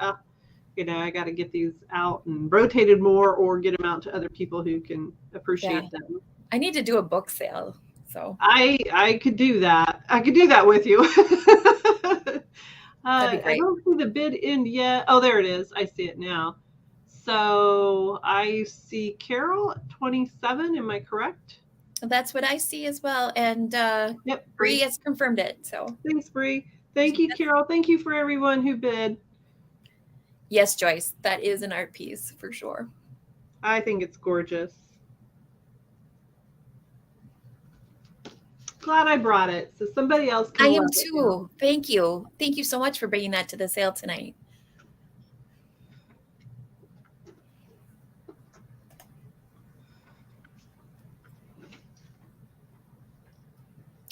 you know, I got to get these out and rotated more, or get them out to other people who can appreciate them. I need to do a book sale. So I could do that. I could do that with you. that'd be great. I don't see the bid end yet. Oh, there it is. I see it now. So I see Carol at 27. Am I correct? That's what I see as well. And Yep. Bree has confirmed it. So thanks, Bree. Thank you, Carol. Thank you for everyone who bid. yes, Joyce, that is an art piece for sure. I think it's gorgeous. Glad I brought it so somebody else can. I am too. Thank you. Thank you so much for bringing that to the sale tonight.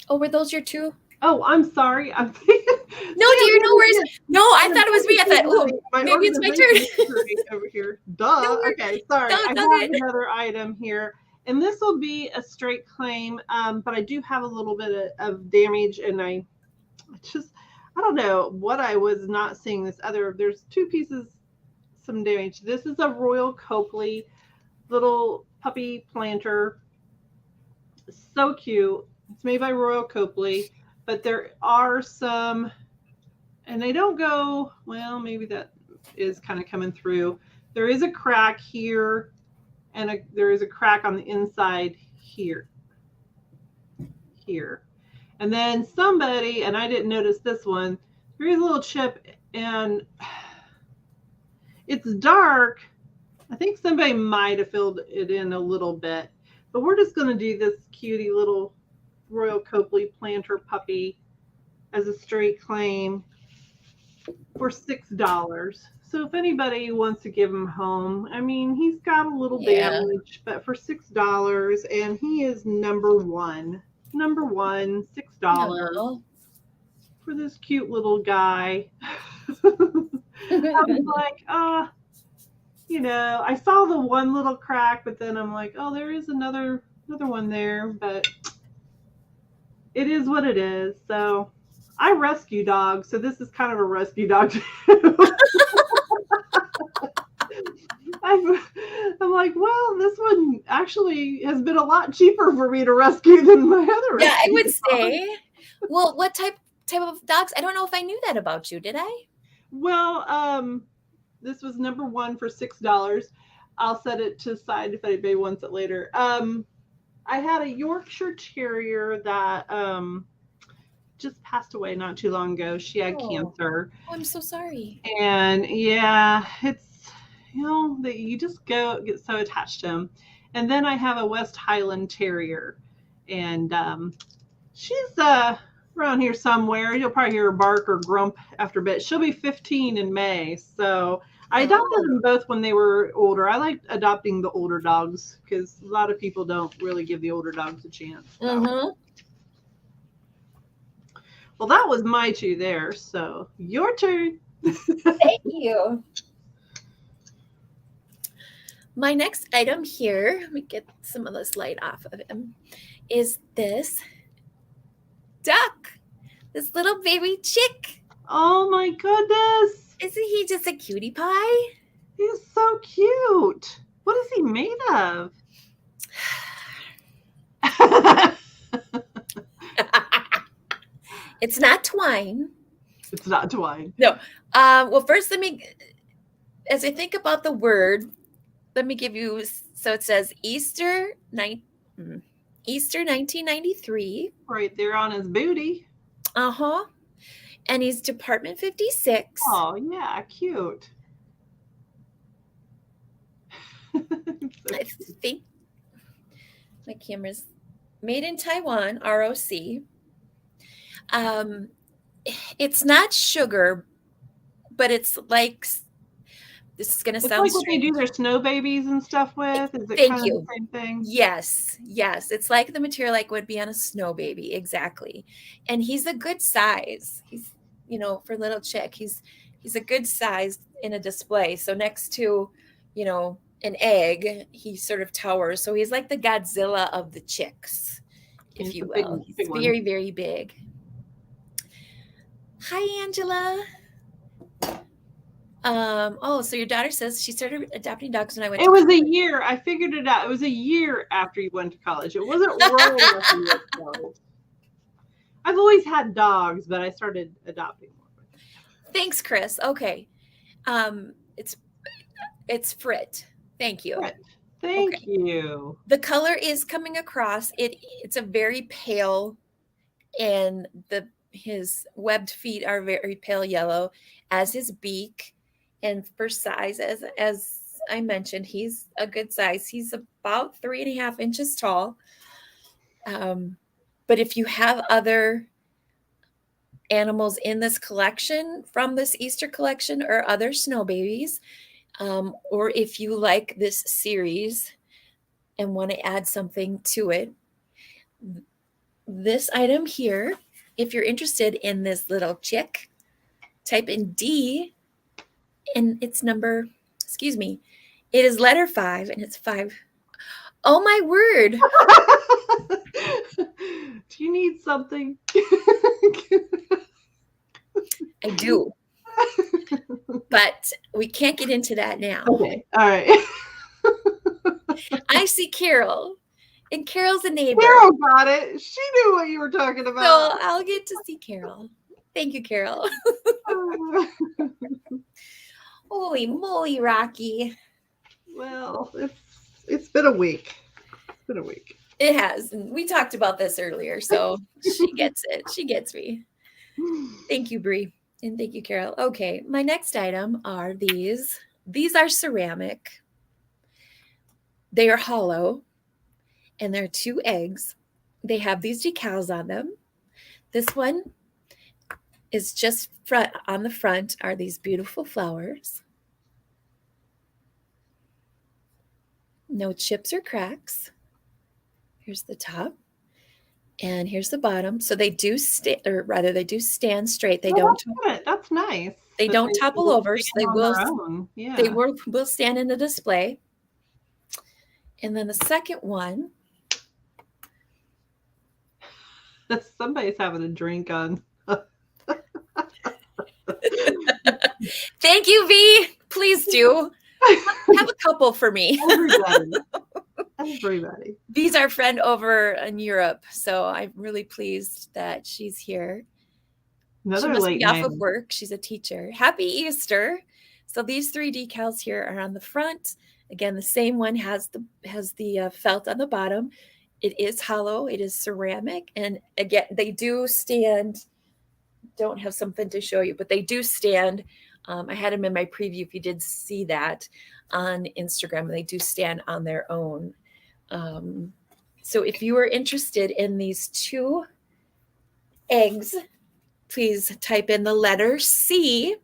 Oh, were those your two? Oh, I'm sorry. I'm no, dear, no worries. No, I thought it was me. I thought, oh, maybe it's my turn. Over here. Duh. No, okay, sorry. No, I have another item here. And this will be a straight claim, but I do have a little bit of damage, and I don't know what I was not seeing this other. There's two pieces, some damage. This is a Royal Copley little puppy planter. So cute. It's made by Royal Copley, but there are some, and they don't go, well, maybe that is kind of coming through. There is a crack here, and there is a crack on the inside here. And then somebody, and I didn't notice this one, there is a little chip, and it's dark. I think somebody might have filled it in a little bit, but we're just going to do this cutie little Royal Copley planter puppy as a straight claim for $6. So if anybody wants to give him home, I mean, he's got a little damage, but for $6, and he is number one, $6 for this cute little guy. I was like, you know, I saw the one little crack, but then I'm like, oh, there is another one there, but it is what it is. So I rescue dogs, so this is kind of a rescue dog too. I'm like, well, this one actually has been a lot cheaper for me to rescue than my other. Yeah, I would say. Well, what type of dogs? I don't know if I knew that about you. Did I? Well, this was number one for $6. I'll set it to the side if anybody wants it later. I had a Yorkshire Terrier that just passed away not too long ago. She had cancer. Oh, I'm so sorry. And yeah, it's, you know, that you just get so attached to him. And then I have a West Highland Terrier, and she's around here somewhere. You'll probably hear her bark or grump after a bit. She'll be 15 in May. So I adopted them both when they were older. I like adopting the older dogs because a lot of people don't really give the older dogs a chance. So. Well, that was my two there. So your turn. Thank you. My next item here, let me get some of this light off of him, is this duck, this little baby chick. Oh my goodness. Isn't he just a cutie pie? He's so cute. What is he made of? It's not twine. It's not twine. No. Well, first, as I think about the word, let me give you, so it says Easter 1993. Right there on his booty. Uh-huh. And he's Department 56. Oh, yeah, cute. I think my camera's made in Taiwan, ROC. It's not sugar, but it's like This is going to It's sound like what they strange. do their snow babies and stuff with. Is it Thank kind you. of the same thing? Yes. It's like the material like would be on a snow baby. Exactly. And he's a good size. He's, for little chick, he's a good size in a display. So next to, an egg, he sort of towers. So he's like the Godzilla of the chicks, if He's you a big, will. He's big one. very, very big. Hi, Angela. So your daughter says she started adopting dogs when I went to It was college. a year. I figured it out. It was a year after you went to college. It wasn't right after you went to college. I've always had dogs, but I started adopting more. Thanks, Chris. Okay. It's Frit. Thank you. Frit. Thank you. The color is coming across. It's a very pale, and his webbed feet are very pale yellow, as his beak. And for size, as I mentioned, he's a good size. He's about 3.5 inches tall. But if you have other animals in this collection from this Easter collection or other snow babies, or if you like this series and want to add something to it, this item here, if you're interested in this little chick, type in D, and it's it is letter 5, and it's 5. Oh my word. Do you need something? I do. But we can't get into that now. Okay. All right. I see Carol. And Carol's a neighbor. Carol got it. She knew what you were talking about. So I'll get to see Carol. Thank you, Carol. Holy moly, Rocky. Well, it's been a week. It's been a week. It has. And we talked about this earlier, so she gets it. She gets me. Thank you, Bree. And thank you, Carol. Okay, my next item are these. These are ceramic. They are hollow, and they're 2 eggs. They have these decals on them. This one is just on the front are these beautiful flowers. No chips or cracks. Here's the top. And here's the bottom. So they do stand straight. They don't. That's nice. They don't topple over. So they will. Yeah. They will stand in the display. And then the second one. Somebody's having a drink on. Thank you, V. Please do. Have a couple for me. Everybody. V's our friend over in Europe, so I'm really pleased that she's here. Another she must late be night. off of work. She's a teacher. Happy Easter. So these 3 decals here are on the front. Again, the same one has the felt on the bottom. It is hollow. It is ceramic. And again, they do stand. Don't have something to show you, but they do stand. I had them in my preview if you did see that on Instagram. They do stand on their own. So if you are interested in these 2 eggs, please type in the letter C.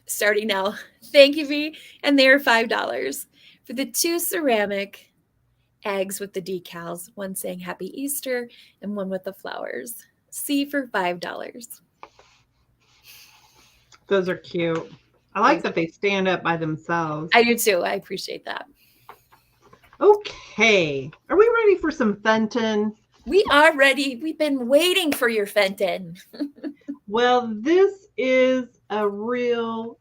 Starting now. Thank you, V. And they are $5 for the 2 ceramic eggs with the decals, one saying Happy Easter and one with the flowers. C for $5. Those are cute. I like that they stand up by themselves. I do too. I appreciate that. Okay. Are we ready for some Fenton? We are ready. We've been waiting for your Fenton. Well, this is a real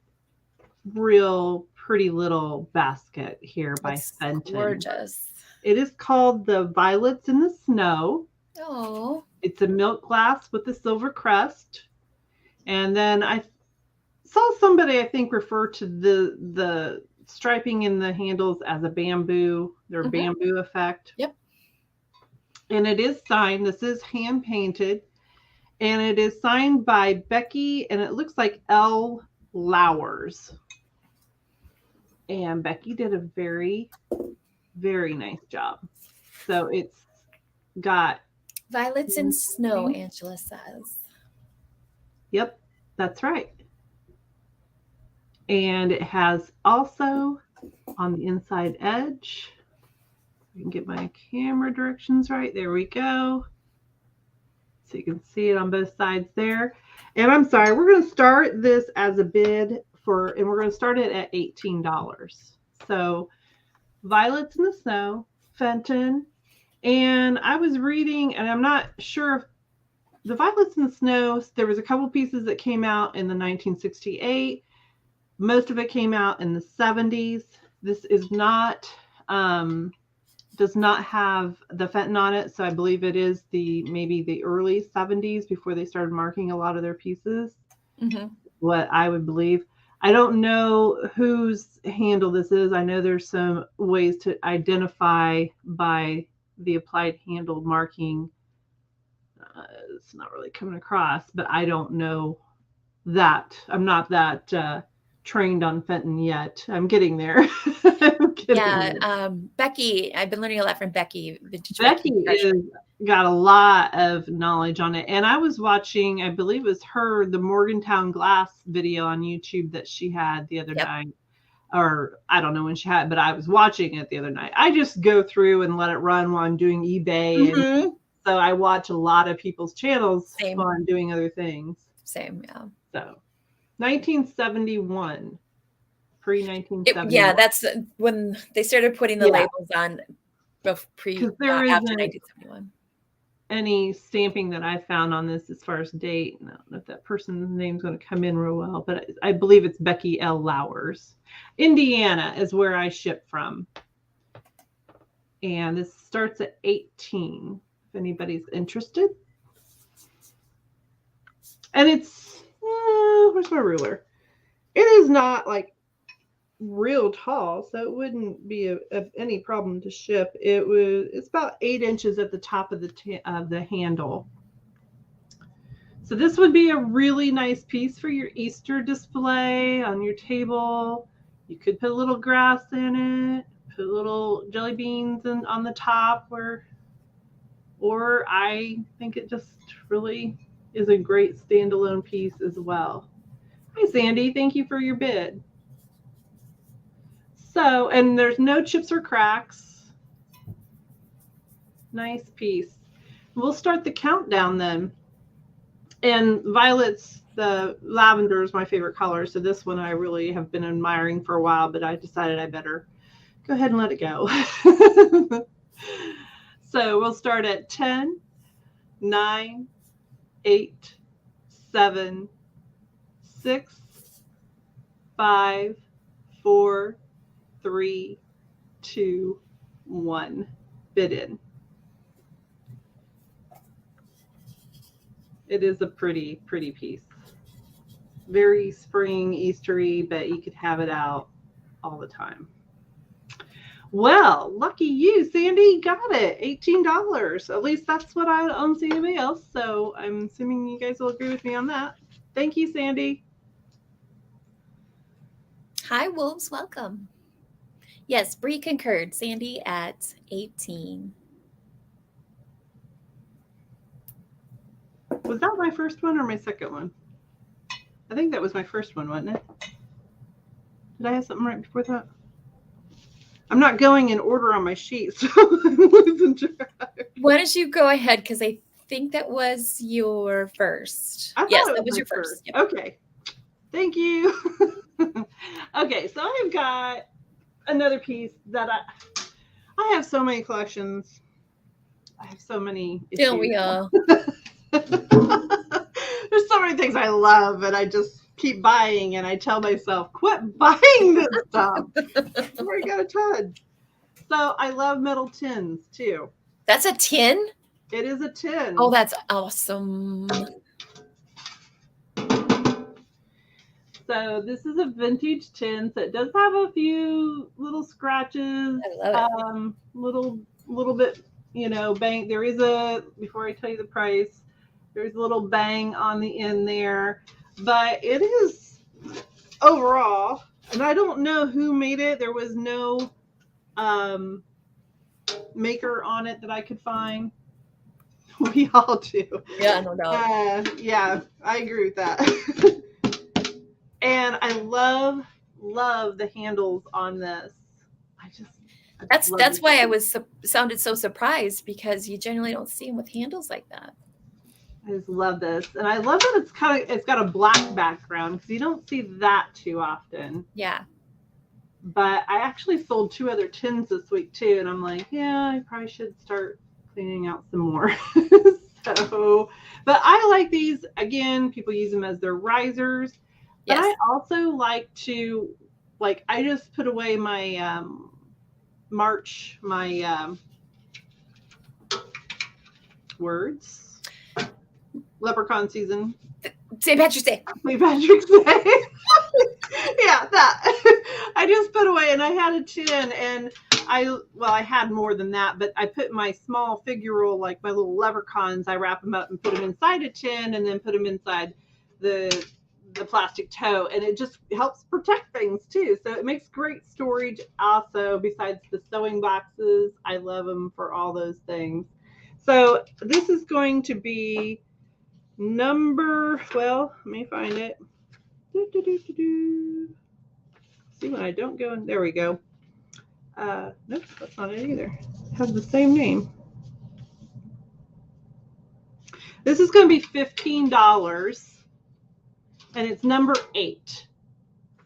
pretty little basket here by Fenton. Gorgeous. It is called the Violets in the Snow. Oh. It's a milk glass with a silver crest. And then I saw somebody, I think, refer to the striping in the handles as a bamboo, bamboo effect. Yep. And it is signed. This is hand painted. And it is signed by Becky, and it looks like L. Lowers. And Becky did a very, very nice job. So it's got Violets in Snow, Angela says. Yep, that's right. And it has also on the inside edge, I can get my camera directions right. There we go. So you can see it on both sides there. And I'm sorry, we're going to start this as a bid and we're going to start it at $18. So Violets in the Snow, Fenton. And I was reading, and I'm not sure if the Violets in the Snow, there was a couple pieces that came out in the 1968. Most of it came out in the 70s. This is not, does not have the Fenton on it. So I believe it is maybe the early 70s before they started marking a lot of their pieces. Mm-hmm. What I would believe. I don't know whose handle this is. I know there's some ways to identify by the applied handle marking. It's not really coming across, but I don't know that. I'm not that trained on Fenton yet. I'm getting there. Becky, I've been learning a lot from Becky. Becky is got a lot of knowledge on it. And I was watching, I believe it was the Morgantown Glass video on YouTube that she had the other night. Or I don't know when she had it, but I was watching it the other night. I just go through and let it run while I'm doing eBay. Mm-hmm. And so I watch a lot of people's channels while I'm doing other things. Same, yeah. So 1971. Pre-1971. Yeah, that's when they started putting the labels on after 1971. Any stamping that I found on this as far as date, I don't know if that person's name's going to come in real well, but I believe it's Becky L. Lowers. Indiana is where I ship from. And this starts at 18, if anybody's interested. And it's, where's my ruler? It is not like real tall, so it wouldn't be of any problem to ship. It's about 8 inches at the top of the handle. So this would be a really nice piece for your Easter display on your table. You could put a little grass in it, put little jelly beans on the top, or I think it just really is a great standalone piece as well. Hi Sandy, thank you for your bid. So, and there's no chips or cracks. Nice piece. We'll start the countdown then. And violets, the lavender is my favorite color. So this one I really have been admiring for a while, but I decided I better go ahead and let it go. So we'll start at 10, 9, 8, 7, 6, 5, 4, 3, 2, 1. Bid in. It is a pretty, pretty piece. Very spring, Eastery, but you could have it out all the time. Well, lucky you, Sandy, got it. $18. At least that's what I don't see anybody else. So I'm assuming you guys will agree with me on that. Thank you, Sandy. Hi, Wolves. Welcome. Yes, Bree concurred. Sandy at 18. Was that my first one or my second one? I think that was my first one, wasn't it? Did I have something right before that? I'm not going in order on my sheet, so I'm losing track. Why don't you go ahead? Because I think that was your first. Yes, that was your first. Yep. Okay. Thank you. Okay, so I've got another piece that I have so many collections. I have so many issues. Yeah, we are. There's so many things I love, and I just keep buying, and I tell myself, quit buying this stuff. I've already got a ton. So I love metal tins too. That's a tin? It is a tin. Oh, that's awesome. So this is a vintage tin. So it does have a few little scratches. I love it. Little bit, bang. There is before I tell you the price, there's a little bang on the end there. But it is overall, and I don't know who made it. There was no maker on it that I could find. We all do. Yeah, no doubt. Yeah, I agree with that. And I love love the handles on this. I just love That's this. why I was sounded so surprised, because you generally don't see them with handles like that. I just love this, and I love that it's got a black background, because you don't see that too often. Yeah. But I actually sold 2 other tins this week too, and I'm like, yeah, I probably should start cleaning out some more. So, but I like these. Again, people use them as their risers. But Yes. I also like to, like, I just put away my words. Leprechaun season. St. Patrick's Day. St. Patrick's Day. Yeah, that. I just put away, and I had a tin, and I had more than that, but I put my small figural, like my little leprechauns, I wrap them up and put them inside a tin, and then put them inside the plastic tote, and it just helps protect things too. So it makes great storage also, besides the sewing boxes. I love them for all those things. So this is going to be let me find it. See, when I don't go in, there we go. Nope, that's not it either. It has the same name. This is going to be $15, and it's number 8.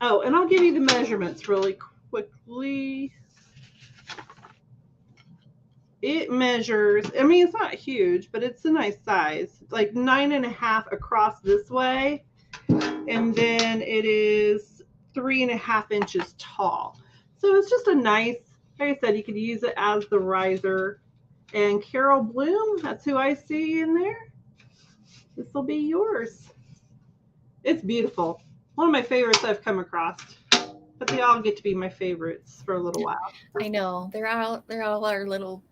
Oh, and I'll give you the measurements really quickly. It measures, I mean, it's not huge, but it's a nice size, like 9.5 across this way, and then it is 3.5 inches tall. So it's just a nice, like I said, you could use it as the riser. And Carol Bloom, that's who I see in there. This will be yours. It's beautiful. One of my favorites I've come across, but they all get to be my favorites for a little while. I know. They're all our little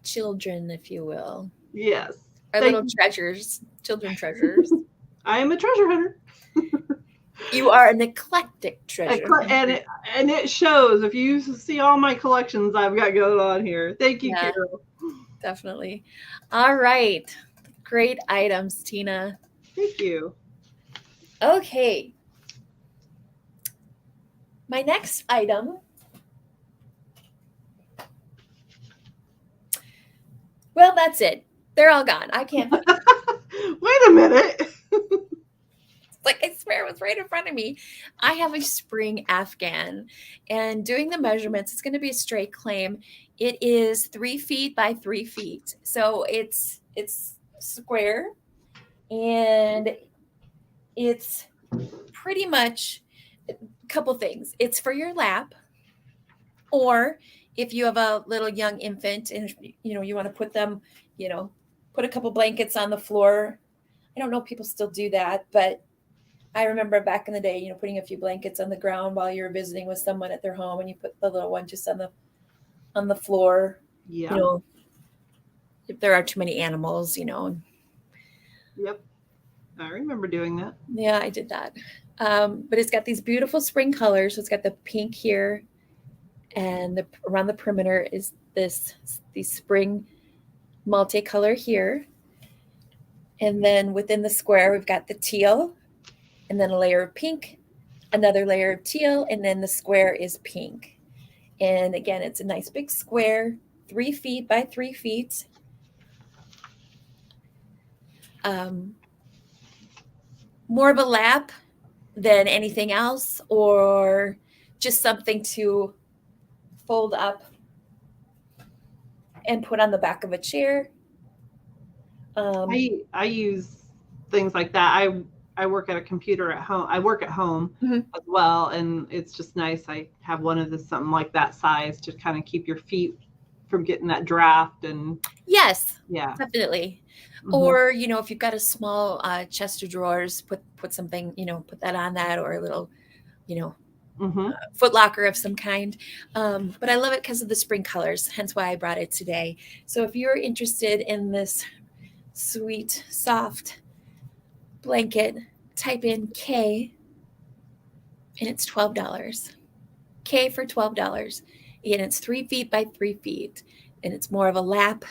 children, if you will. Yes. Our little treasures, children treasures. I am a treasure hunter. You are an eclectic treasure. And it shows. If you see all my collections I've got going on here. Thank you, Yeah, Carol. definitely. All right. Great items, Tina. Thank you. Okay. My next item. Well, that's it. They're all gone. I can't. Wait a minute. Like, I swear it was right in front of me. I have a spring Afghan, and doing the measurements, it's going to be a straight claim. It is 3 feet by 3 feet. So it's square, and it's pretty much a couple things. It's for your lap, or if you have a little young infant and you want to put them, put a couple blankets on the floor. I don't know if people still do that, but I remember back in the day, putting a few blankets on the ground while you were visiting with someone at their home, and you put the little one just on the floor. Yeah. If there are too many animals, Yep. I remember doing that. Yeah, I did that. But it's got these beautiful spring colors. So it's got the pink here, and around the perimeter is these spring multicolor here. And then within the square, we've got the teal, and then a layer of pink, another layer of teal, and then the square is pink. And again, it's a nice big square, 3 feet by 3 feet. More of a lap than anything else, or just something to fold up and put on the back of a chair. I use things like that. I work at a computer at home. I work at home as well, and it's just nice. I have one of something like that size to kind of keep your feet from getting that draft. And yes, yeah, definitely. Mm-hmm. Or if you've got a small chest of drawers, put something, put that on that, or a little, foot locker of some kind. But I love it because of the spring colors, hence why I brought it today. So if you're interested in this sweet, soft blanket, type in K, and it's $12. K for $12. And it's 3 feet by 3 feet, and it's more of a lap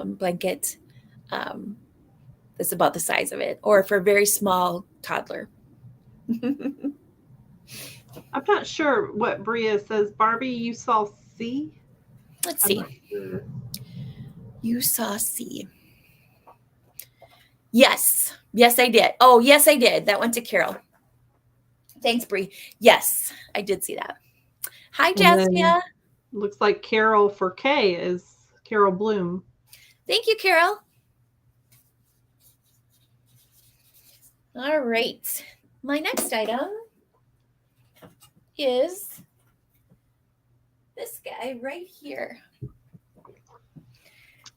blanket. That's about the size of it, or for a very small toddler. I'm not sure what Bria says. Barbie, you saw C? Let's I'm see. not sure. You saw C. Yes. Yes, I did. Oh, yes, I did. That went to Carol. Thanks, Bree. Yes, I did see that. Hi, And then Jasmia. looks like Carol for K is Carol Bloom. Thank you, Carol. All right. My next item is this guy right here.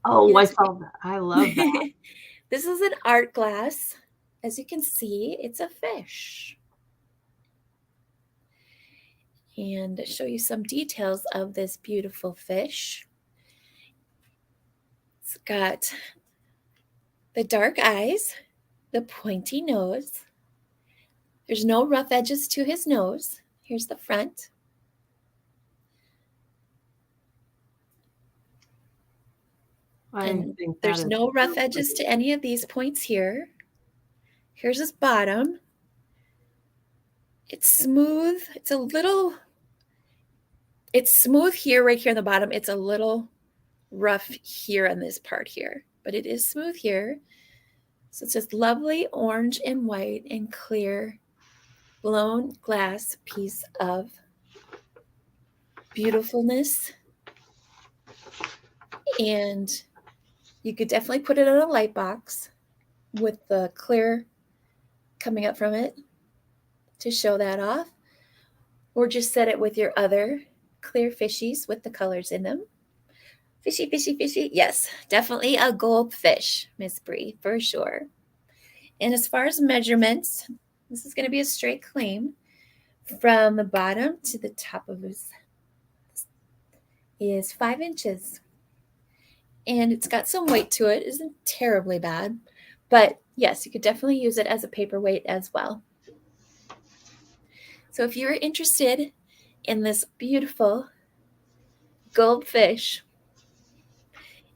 Oh, I saw that. I love that. This is an art glass. As you can see, it's a fish. And show you some details of this beautiful fish. It's got the dark eyes, the pointy nose. There's no rough edges to his nose. Here's the front. And there's no rough edges to any of these points here. Here's his bottom. It's smooth. It's smooth here, right here on the bottom. It's a little rough here on this part here, but it is smooth here. So it's this lovely orange and white and clear blown glass piece of beautifulness. And you could definitely put it on a light box with the clear coming up from it to show that off, or just set it with your other clear fishies with the colors in them. Fishy, fishy, fishy. Yes, definitely a goldfish, Miss Bree, for sure. And as far as measurements, this is going to be a straight claim. From the bottom to the top of his is 5 inches. And it's got some weight to it. It isn't terribly bad. But yes, you could definitely use it as a paperweight as well. So if you're interested in this beautiful goldfish,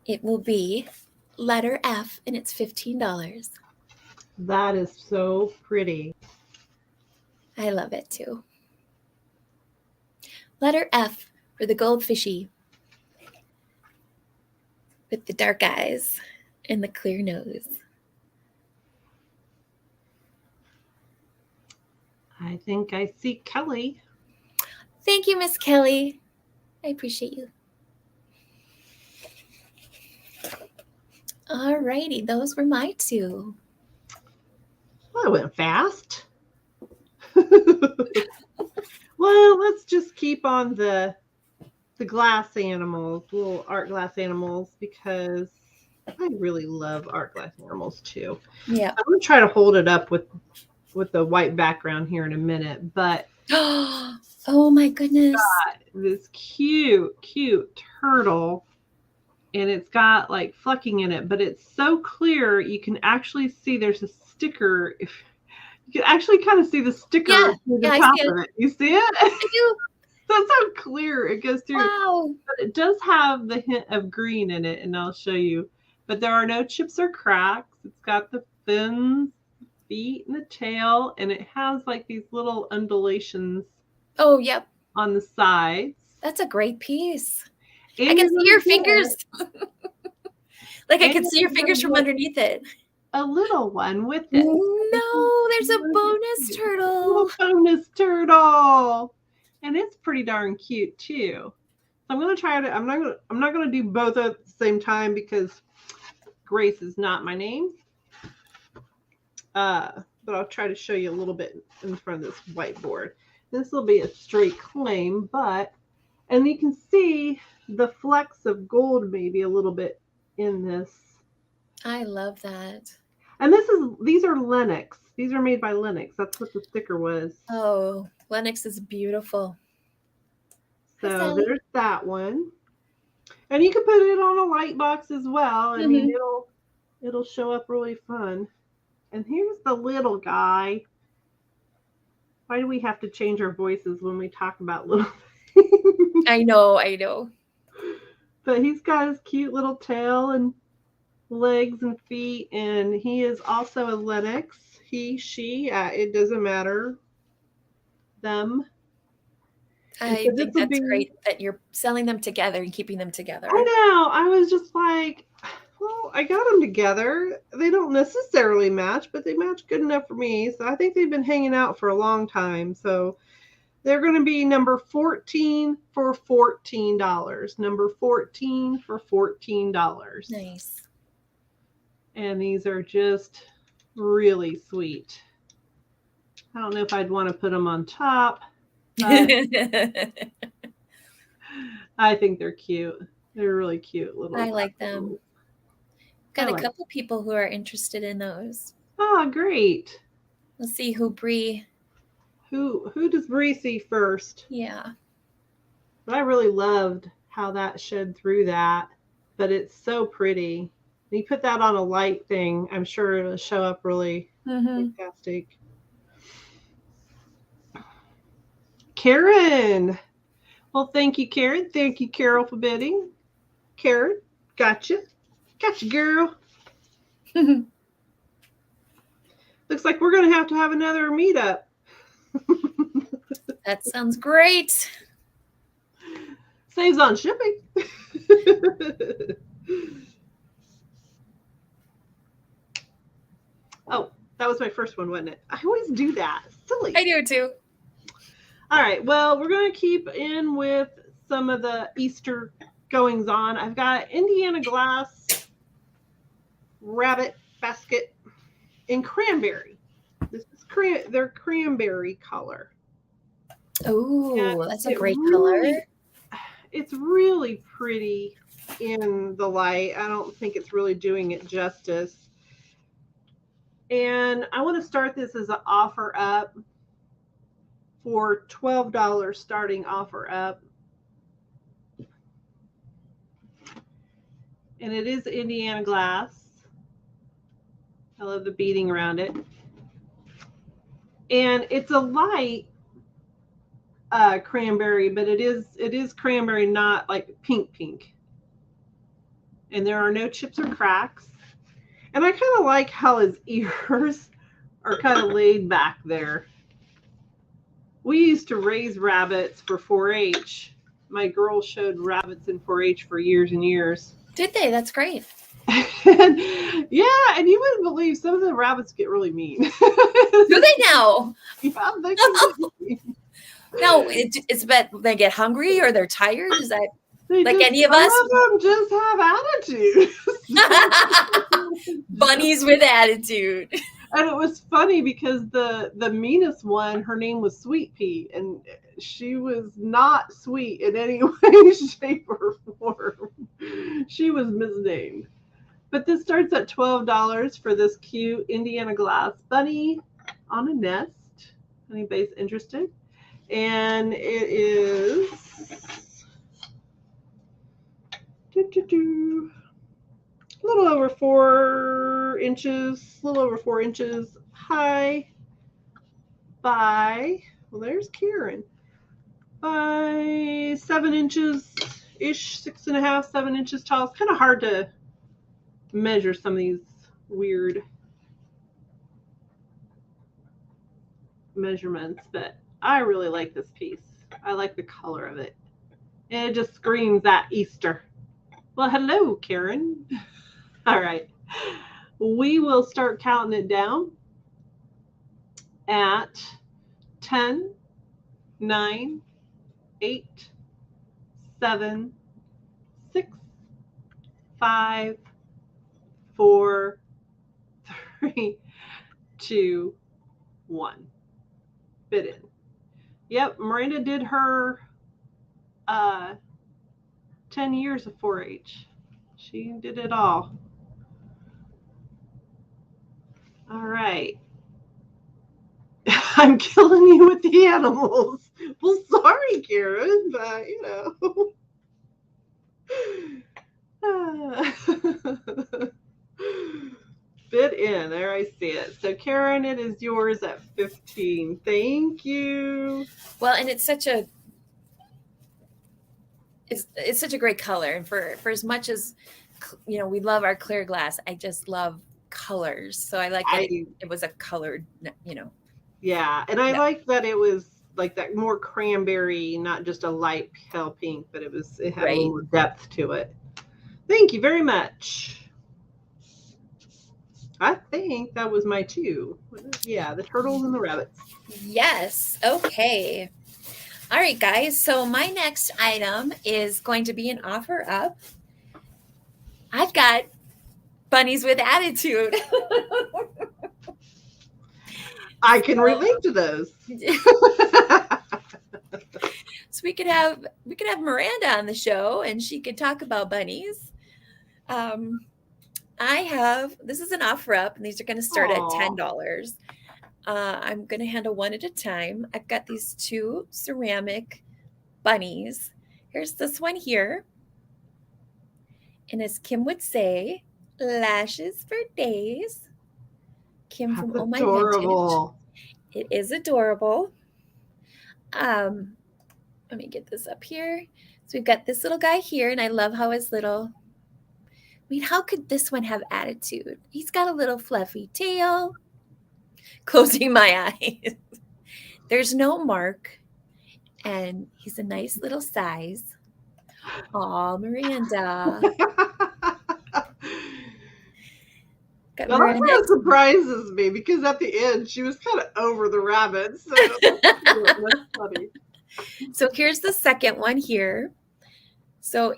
it will be letter F, and it's $15. That is so pretty. I love it too. Letter F for the goldfishy with the dark eyes and the clear nose. I think I see Kelly. Thank you, Miss Kelly. I appreciate you. All righty, those were my two. Well, I went fast. Well, let's just keep on the glass animals, little art glass animals, because I really love art glass animals too. Yeah. I'm going to try to hold it up with the white background here in a minute, but oh my goodness. This cute turtle, and it's got like flecking in it, but it's so clear you can actually see there's a sticker. You can actually kind of see the sticker through the top of it. You see it? I do. That's how clear it goes through. Wow. But it does have the hint of green in it, and I'll show you. But there are no chips or cracks. It's got the fins, feet, and the tail, and it has like these little undulations. Oh, yep. On the sides. That's a great piece. And I can see your fingers. Like I can see your fingers from underneath it. A little one with it. No, there's a bonus turtle. Little bonus turtle. And it's pretty darn cute too. So I'm gonna try to. I'm not gonna do both at the same time because Grace is not my name. But I'll try to show you a little bit in front of this whiteboard. This will be a straight claim, and you can see the flecks of gold maybe a little bit in this. I love that. And these are Lennox. These are made by Lennox. That's what the sticker was. Oh, Lennox is beautiful. So there's that one. And you can put it on a light box as well. I mean, it'll show up really fun. And here's the little guy. Why do we have to change our voices when we talk about little things? I know. But he's got his cute little tail and legs and feet, and he is also a Lennox. He, she, it doesn't matter. them. I so this think will that's be- great that you're selling them together and keeping them together. I know. I was just like, well, I got them together. They don't necessarily match, but they match good enough for me. So I think they've been hanging out for a long time. So they're going to be number 14 for $14. Number 14 for $14. Nice. And these are just really sweet. I don't know if I'd want to put them on top, but I think they're cute. They're really cute little. I like them. Got a couple people who are interested in those. Oh, great. Let's see who Bree. Who does Bree see first? Yeah. But I really loved how that showed through that. But it's so pretty. You put that on a light thing, I'm sure it'll show up really fantastic. Karen. Well, thank you, Karen. Thank you, Carol, for bidding. Karen, gotcha. Gotcha, girl. Looks like we're going to have another meetup. That sounds great. Saves on shipping. Oh, that was my first one, wasn't it? I always do that. Silly. I do too. All right. Well, we're going to keep in with some of the Easter goings on. I've got Indiana glass rabbit basket in cranberry. This is their cranberry color. Oh, that's a great really, color. It's really pretty in the light. I don't think it's really doing it justice. And I want to start this as an offer up for $12 starting offer up. And it is Indiana glass. I love the beading around it. And it's a light cranberry, but it is cranberry, not like pink. And there are no chips or cracks. And I kind of like how his ears are kind of laid back there. We used to raise rabbits for 4-H. My girls showed rabbits in 4-H for years and years. Did they? That's great. Yeah, and you wouldn't believe some of the rabbits get really mean. Do they now? Yeah, they can get mean. No, it's about they get hungry or they're tired. Is that like any of some us? of them just have attitude. Bunnies with attitude. And it was funny because the meanest one, her name was Sweet Pea, and she was not sweet in any way, shape, or form. She was misnamed. But this starts at $12 for this cute Indiana glass bunny on a nest. Anybody's interested? And it is a little over 4 inches, high by, well, there's Karen, by 7 inches ish, 6.5, 7 inches tall. It's kind of hard to measure some of these weird measurements, but I really like this piece. I like the color of it. And it just screams that Easter. Well, hello, Karen. All right. We will start counting it down at 10, 9, 8, 7, 6, 5, 4, 3, 2, 1. Bid in. Yep, Miranda did her 10 years of 4-H. She did it all. All right. I'm killing you with the animals. Well, sorry, Karen, but you know. Bid in. There, I see it. So, Karen, it is yours at 15. Thank you. Well, and it's such a great color, and for as much as we love our clear glass, I just love colors. So I like that it was a colored, Yeah, and I like that it was like that more cranberry, not just a light pale pink, but it had a Right. little more depth to it. Thank you very much. I think that was my two. Yeah, the turtles and the rabbits. Yes. Okay. All right, guys. So my next item is going to be an offer up. I've got bunnies with attitude. I can relate to those. So we could have Miranda on the show, and she could talk about bunnies. This is an offer up, and these are going to start at $10. I'm going to handle one at a time. I've got these two ceramic bunnies. Here's this one here. And as Kim would say, lashes for days. Kim from Oh My Adorable. Vintage. It is adorable. Let me get this up here. So we've got this little guy here, and I love how his little, I mean, how could this one have attitude? He's got a little fluffy tail. Closing my eyes. There's no mark, and he's a nice little size. Aw, Miranda. Got Well, that kind of surprises me because at the end she was kind of over the rabbits. So that's funny. So here's the second one here. So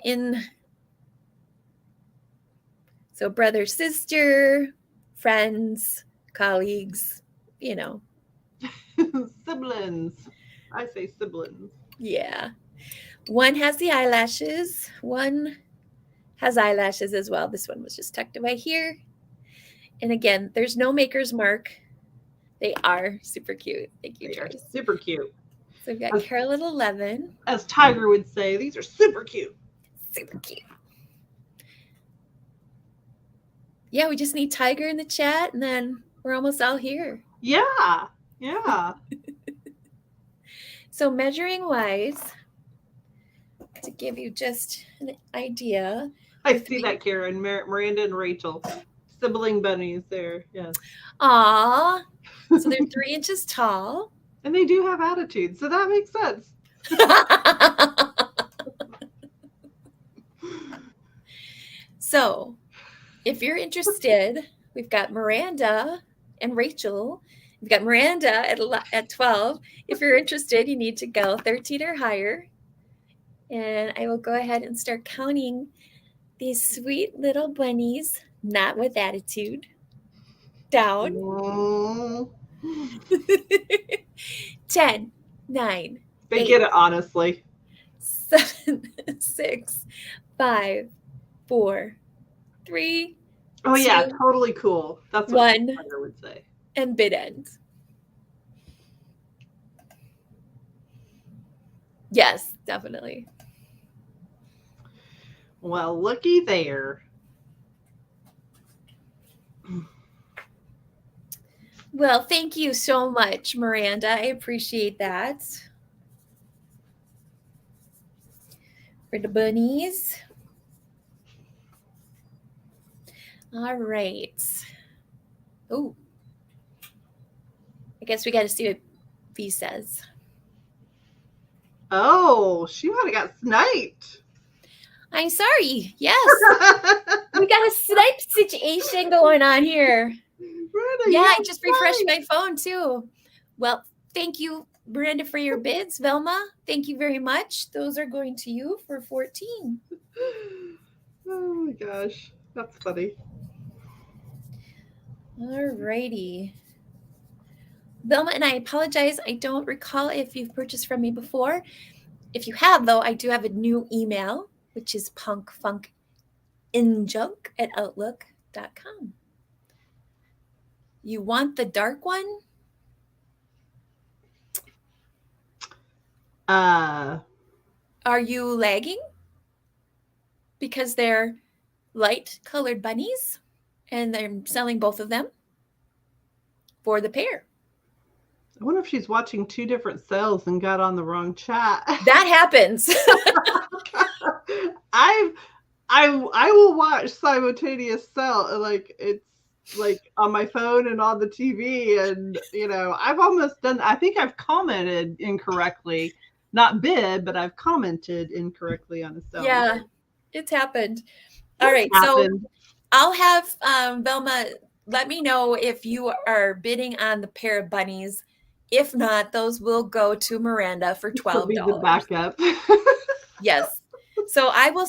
brother, sister, friends, colleagues, you know. Siblings. I say siblings. Yeah. One has the eyelashes. One has eyelashes as well. This one was just tucked away here. And again, there's no maker's mark. They are super cute. Thank you, Joyce. Super cute. So we've got Carol at 11. As Tiger would say, these are super cute. Super cute. Yeah, we just need Tiger in the chat, and then we're almost all here. Yeah. So measuring wise, to give you just an idea. I see that, Karen. Miranda and Rachel. Sibling bunnies there. Yes. Aw. So they're 3 inches tall. And they do have attitude, so that makes sense. So if you're interested, we've got Miranda and Rachel. We've got Miranda at 12. If you're interested, you need to go 13 or higher. And I will go ahead and start counting these sweet little bunnies, not with attitude, down. Oh. 10, 9. They 8, get it, honestly. 7, 6, 5, 4, 3. Oh, 2, yeah, totally cool. That's what 1, I would say. and bid end. Yes, definitely. Well, looky there. Well, thank you so much, Miranda. I appreciate that. For the bunnies. All right. Oh, I guess we got to see what V says. Oh, she might have got sniped. I'm sorry. Yes. We got a snipe situation going on here. Miranda, Yeah, I just refreshed my phone too. Well, thank you, Miranda, for your bids. Velma, thank you very much. Those are going to you for 14. Oh my gosh, that's funny. All righty. Velma, and I apologize. I don't recall if you've purchased from me before. If you have, though, I do have a new email, which is punkfunknjunk@outlook.com. You want the dark one? Are you lagging? Because they're light colored bunnies and they're selling both of them for the pair. I wonder if she's watching 2 different cells and got on the wrong chat. That happens. I will watch simultaneous cell, like it's like on my phone and on the TV. And, I've almost done, I think I've commented incorrectly, not bid, but I've commented incorrectly on a sale. Yeah, it's happened. All right. Happened. So I'll have Velma let me know if you are bidding on the pair of bunnies. If not, those will go to Miranda for She'll be the $12. backup. Yes. So I will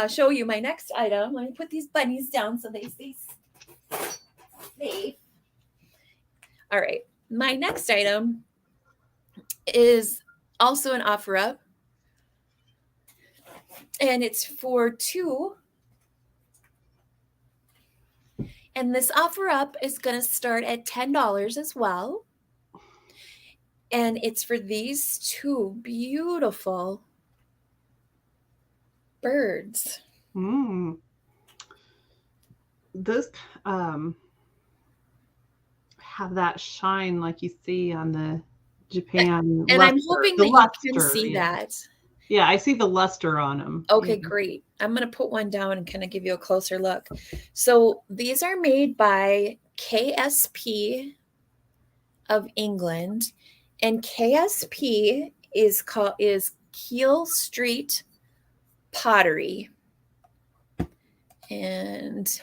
show you my next item. Let me put these bunnies down so they stay safe. All right. My next item is also an offer up. And it's for 2. And this offer up is going to start at $10 as well. And it's for these 2 beautiful birds. Those have that shine like you see on the Japan. And luster, I'm hoping the that luster, you can see that. Yeah, I see the luster on them. Okay, great. I'm going to put one down and kind of give you a closer look. So these are made by KSP of England, and KSP is Keel Street Pottery. And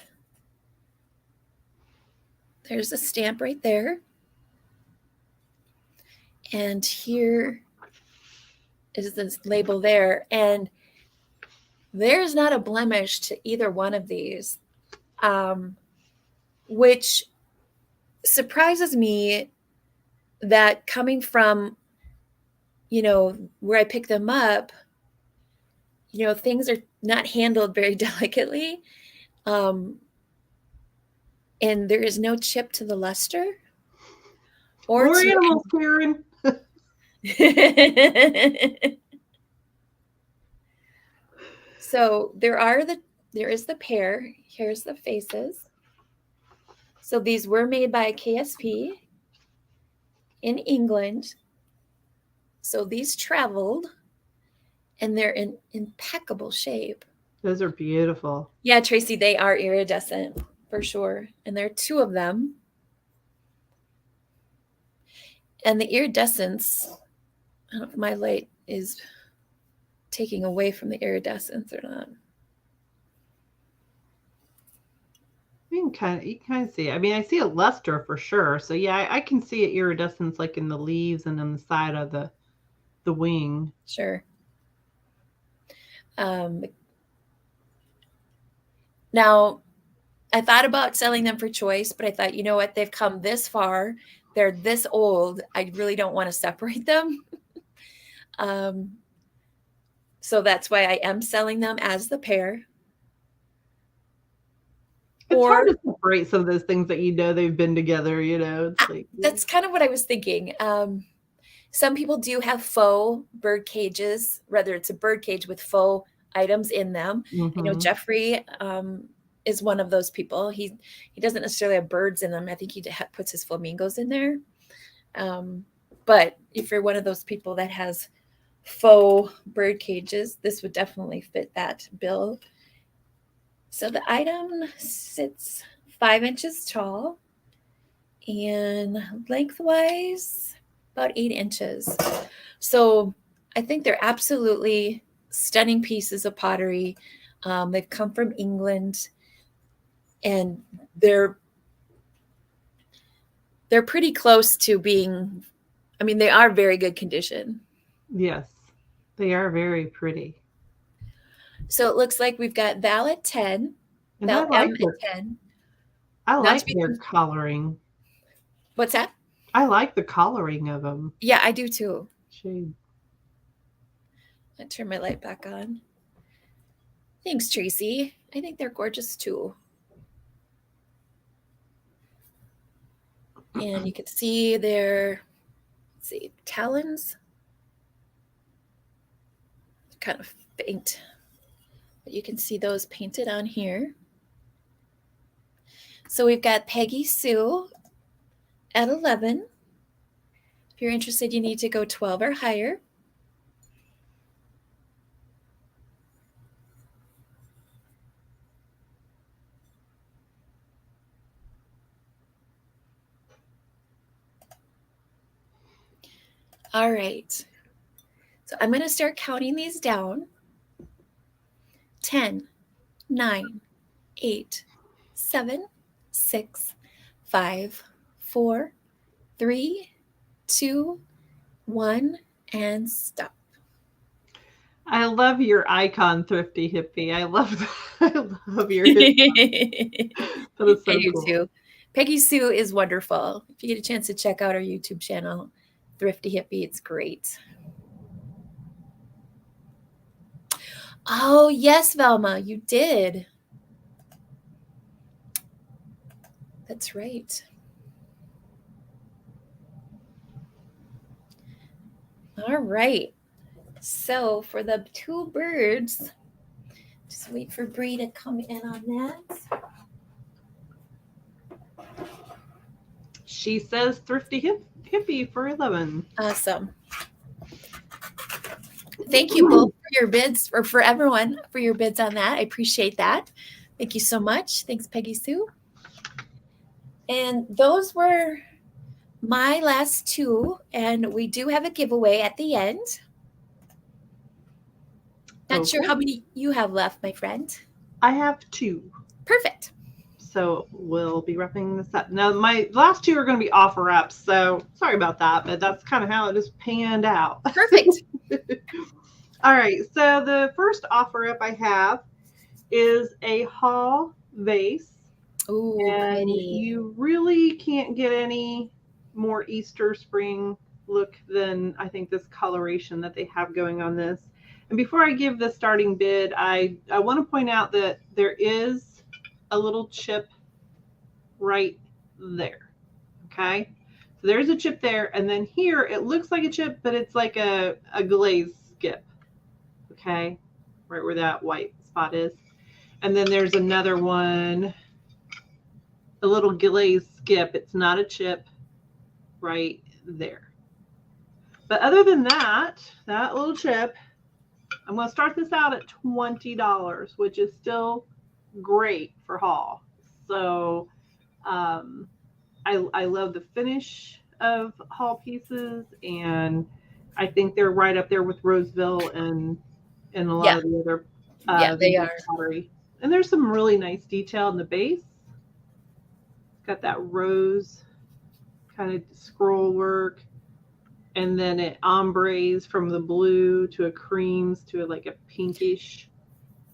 there's a stamp right there. And here is this label there. And there's not a blemish to either one of these, which surprises me that coming from, where I pick them up, things are not handled very delicately. And there is no chip to the luster. More animals, Karen. So there is the pair. Here's the faces. So these were made by KSP in England. So these traveled, and they're in impeccable shape. Those are beautiful. Yeah, Tracy, they are iridescent for sure. And there are 2 of them. And the iridescence, I don't know if my light is taking away from the iridescence or not. You can kind of see it. I mean, I see a luster for sure. So yeah, I can see an iridescence like in the leaves and on the side of the wing. Sure. Now, I thought about selling them for choice, but I thought, you know what? They've come this far. They're this old. I really don't want to separate them. So that's why I am selling them as the pair. It's hard to separate some of those things that they've been together, It's like, that's kind of what I was thinking. Some people do have faux bird cages, whether it's a bird cage with faux items in them. I know Jeffrey is one of those people. He doesn't necessarily have birds in them. I think he puts his flamingos in there. But if you're one of those people that has faux bird cages, this would definitely fit that bill. So the item sits 5 inches tall and lengthwise about 8 inches. So I think they're absolutely stunning pieces of pottery. They've come from England, and they're pretty close to being, they are very good condition. Yes, they are very pretty. So it looks like we've got Val at 10, Val M at 10. I like their coloring. What's that? I like the coloring of them. Yeah, I do too. Shade. I turn my light back on. Thanks, Tracy. I think they're gorgeous too. And you can see their, talons. They're kind of faint. But you can see those painted on here. So we've got Peggy Sue at 11. If you're interested, you need to go 12 or higher. All right. So I'm going to start counting these down. 10, 9, 8, 7, 6, 5, 4, 3, 2, 1, and stop. I love your icon, Thrifty Hippie. I love that. I love your hippie. That is so I do cool. too. Peggy Sue is wonderful. If you get a chance to check out our YouTube channel, Thrifty Hippie, it's great. Oh, yes, Velma, you did. That's right. All right. So for the two birds, just wait for Bree to come in on that. She says Thrifty Hippie for 11. Awesome. Thank you both for your bids, or for everyone for your bids on that. I appreciate that. Thank you so much. Thanks, Peggy Sue. And those were my last two, and we do have a giveaway at the end. Not sure how many you have left, my friend. I have 2. Perfect. So we'll be wrapping this up. Now, my last 2 are going to be offer ups, so sorry about that, but that's kind of how it just panned out. Perfect. All right, so the first offer up I have is a Hall vase. Ooh, and pretty. You really can't get any more Easter spring look than I think this coloration that they have going on this. And before I give the starting bid, I want to point out that there is a little chip right there. Okay, so there's a chip there, and then here it looks like a chip, but it's like a glaze skip. Okay, right where that white spot is. And then there's another one, a little glaze skip. It's not a chip right there. But other than that little chip, I'm going to start this out at $20, which is still great for haul. So I love the finish of haul pieces, and I think they're right up there with Roseville and a lot of the other they are pottery. And there's some really nice detail in the base. It's got that rose kind of scroll work, and then it ombres from the blue to a creams to like a pinkish.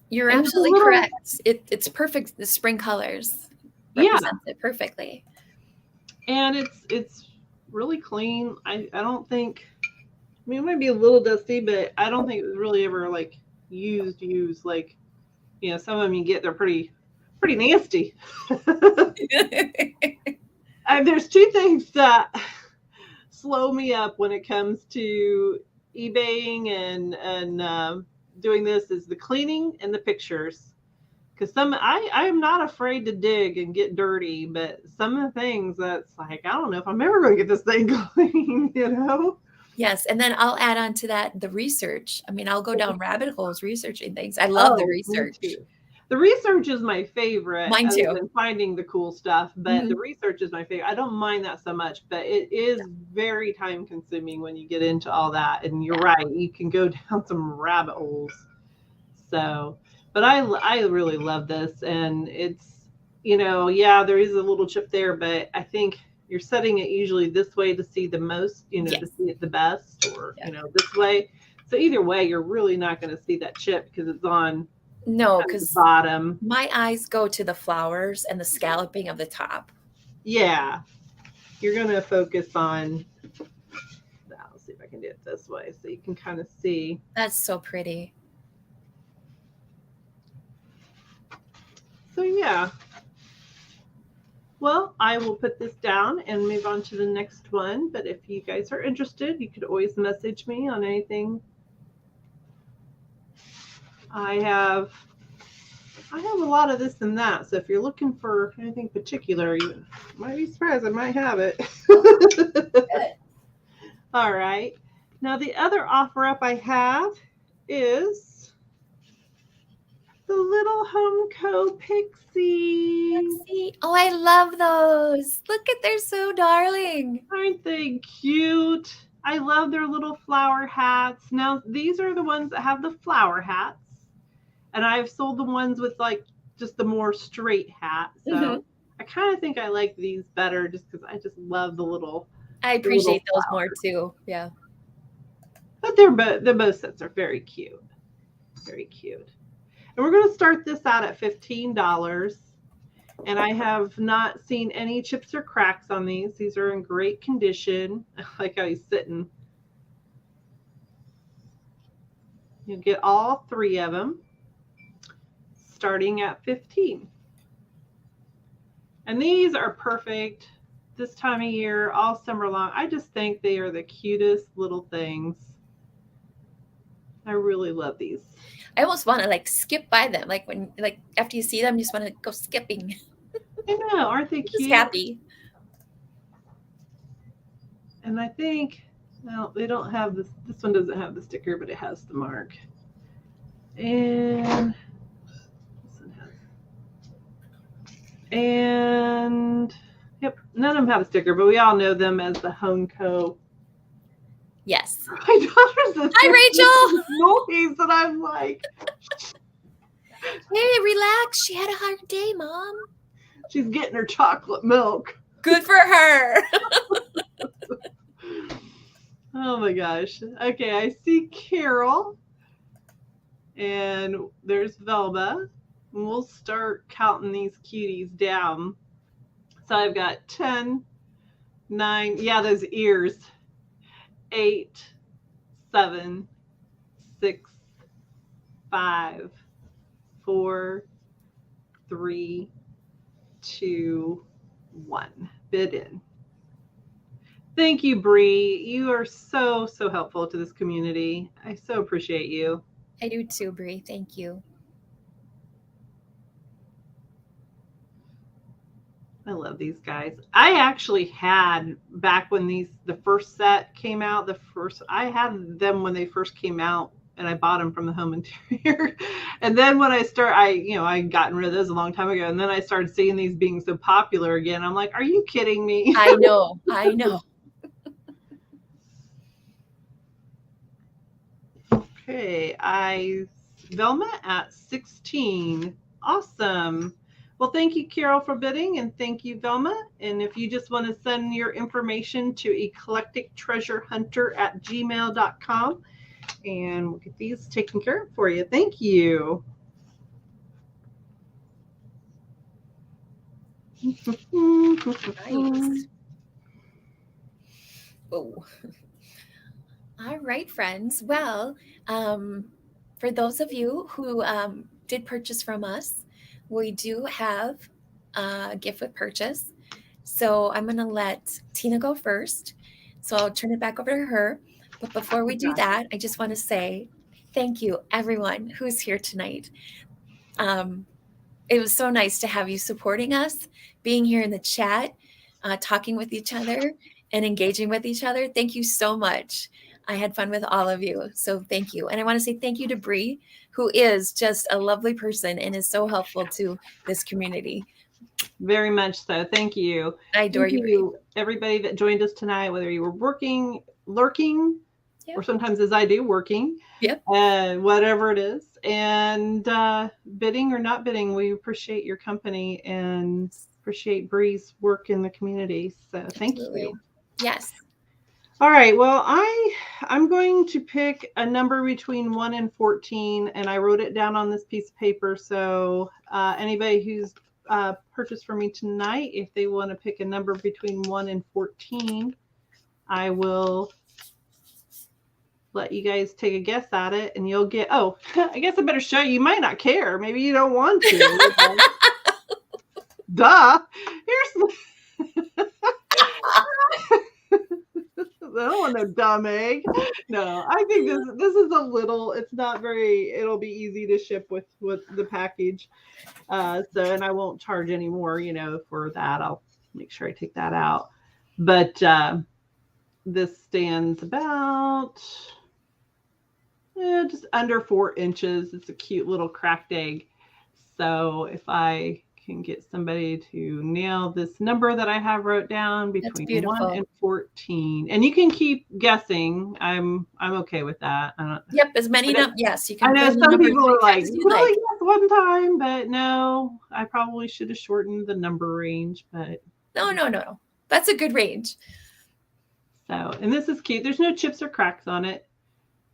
You're absolutely correct. It's perfect. The spring colors represents it perfectly. And it's really clean. I don't think, I mean, it might be a little dusty, but I don't think it was really ever like used like, you know, some of them you get, they're pretty nasty. There's 2 things that slow me up when it comes to eBaying and doing this, is the cleaning and the pictures. Because I am not afraid to dig and get dirty, but some of the things that's like, I don't know if I'm ever going to get this thing clean, you know? Yes, and then I'll add on to that the research. I mean, I'll go down rabbit holes researching things. I love the research. The research is my favorite. Mine too. Other than finding the cool stuff, but the research is my favorite. I don't mind that so much, but it is very time consuming when you get into all that. And you're right, you can go down some rabbit holes. So, but I really love this, and it's, you know, there is a little chip there, but I think you're setting it usually this way to see the most, you know, to see it the best, or you know, this way. So either way, you're really not going to see that chip because it's on. No, because the bottom. My eyes go to the flowers and the scalloping of the top. Yeah, you're going to focus on. Let's see if I can do it this way so you can kind of see. That's so pretty. So yeah. Well, I will put this down and move on to the next one. But if you guys are interested, you could always message me on anything. I have a lot of this and that. So if you're looking for anything particular, you might be surprised I might have it. All right. Now the other offer up I have is the little Homeco Pixie. Oh, I love those. Look at, they're so darling. Aren't they cute? I love their little flower hats. Now, these are the ones that have the flower hats. And I've sold the ones with like just the more straight hat. So I kind of think I like these better just because I just love the little. I appreciate those more too. Yeah. But the both sets are very cute. Very cute. And we're going to start this out at $15. And I have not seen any chips or cracks on these. These are in great condition. I like how he's sitting. You'll get all 3 of them starting at $15. And these are perfect this time of year, all summer long. I just think they are the cutest little things. I really love these. I almost want to like skip by them. Like when, like after you see them, you just want to go skipping. I know, aren't they cute? Just happy. And I think, well, they don't have this. This one doesn't have the sticker, but it has the mark. And this one has. And yep, none of them have a sticker, but we all know them as the Honco. Yes. My daughter's Hi, Rachel. Noise, and I'm like, hey, relax. She had a hard day, Mom. she's getting her chocolate milk. Good for her. Oh my gosh. Okay, I see Carol. And there's Velma. And we'll start counting these cuties down. So I've got 10, 9, yeah, those ears. 8, 7, 6, 5, 4, 3, 2, 1. Bid in. Thank you, Bree. You are so, so helpful to this community. I so appreciate you. I do too, Bree. Thank you. I love these guys. I actually had back when the first set came out, I had them when they first came out, and I bought them from the Home Interior. And then when I gotten rid of those a long time ago, and then I started seeing these being so popular again. I'm like, are you kidding me? I know. Okay, Velma at 16. Awesome. Well, thank you, Carol, for bidding, and thank you, Velma. And if you just want to send your information to eclectictreasurehunter@gmail.com, and we'll get these taken care of for you. Thank you. Nice. Oh. All right, friends. Well, for those of you who did purchase from us, we do have a gift with purchase. So I'm going to let Tina go first. So I'll turn it back over to her. But before we do that, I just want to say thank you, everyone who's here tonight. It was so nice to have you supporting us, being here in the chat, talking with each other, and engaging with each other. Thank you so much. I had fun with all of you. So thank you. And I want to say thank you to Bree, who is just a lovely person and is so helpful to this community. Very much so. Thank you. I adore you, everybody that joined us tonight, whether you were working, lurking, or sometimes as I do, working. Yep. Whatever it is. And bidding or not bidding, we appreciate your company and appreciate Bree's work in the community. So thank you. Yes. All right. Well, I'm going to pick a number between 1 and 14, and I wrote it down on this piece of paper. So anybody who's purchased for me tonight, if they want to pick a number between 1 and 14, I will let you guys take a guess at it, and you'll get, oh, I guess I better show you. You might not care. Maybe you don't want to. Duh. Here's I don't want no dumb egg. No, I think this is a little, it's not very, it'll be easy to ship with the package. And I won't charge any more, for that. I'll make sure I take that out. But this stands about just under 4 inches. It's a cute little cracked egg. So if I can get somebody to nail this number that I have wrote down between 1 and 14. And you can keep guessing. I'm okay with that. Yep, as many numbers. Yes, you I can. know put in the some number people as are many like, times as you you'd can only like. guess one time, but no, I probably should have shortened the number range, but No. That's a good range. so, and this is cute. There's no chips or cracks on it.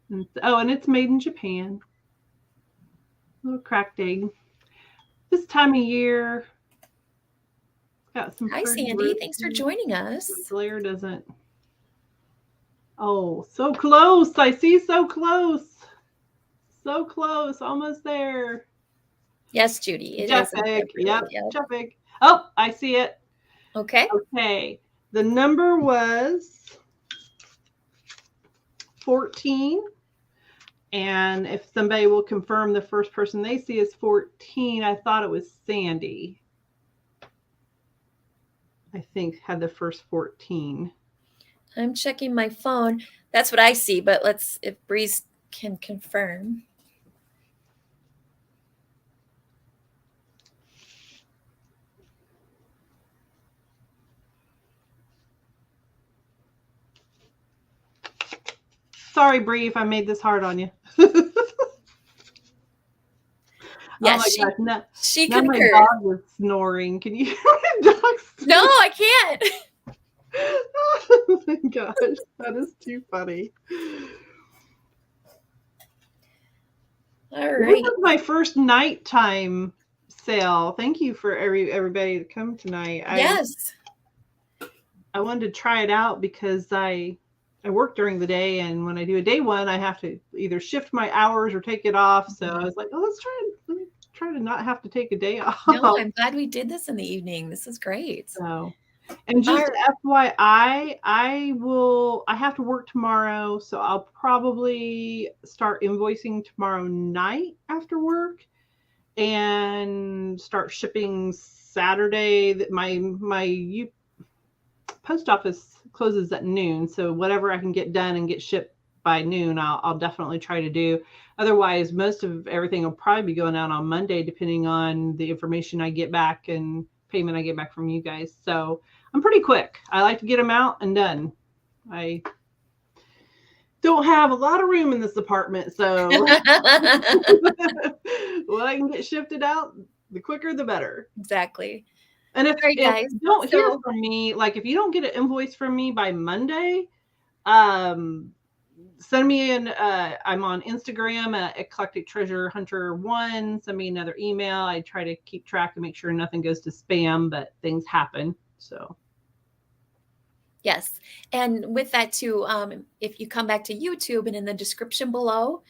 And, and it's made in Japan. Little cracked egg. This time of year, it's got some. Hi, Sandy. Thanks for joining us. The glare doesn't. Oh, so close. I see so close. So close. Almost there. Yes, Judy. It Jeff is. egg. Yep. Jeff egg. Oh, I see it. Okay. Okay. The number was 14. And if somebody will confirm the first person they see is 14, I thought it was Sandy. I think had the first 14. I'm checking my phone. That's what I see, but if Breeze can confirm. Sorry, Bree, if I made this hard on you. Yes, oh my gosh, no, she now concurs. my dog was snoring. Can you hear my dog snoring? No, I can't. Oh my gosh, that is too funny. All right. This is my first nighttime sale. Thank you for everybody to come tonight. Yes. I wanted to try it out because I work during the day, and when I do a day one, I have to either shift my hours or take it off. So I was like, oh, let me try to not have to take a day off. No, I'm glad we did this in the evening. This is great. So, and just FYI, I have to work tomorrow, so I'll probably start invoicing tomorrow night after work and start shipping Saturday. That my post office closes at noon, so whatever I can get done and get shipped by noon, I'll definitely try to do. Otherwise, most of everything will probably be going out on Monday, depending on the information I get back and payment I get back from you guys. So I'm pretty quick. I like to get them out and done. I don't have a lot of room in this apartment, so when I can get shifted out, the quicker the better. Exactly. And if you don't hear from me, like if you don't get an invoice from me by Monday, send me I'm on Instagram at Eclectic Treasure Hunter 1. Send me another email. I try to keep track and make sure nothing goes to spam, but things happen. So. Yes. And with that too, if you come back to YouTube and in the description below,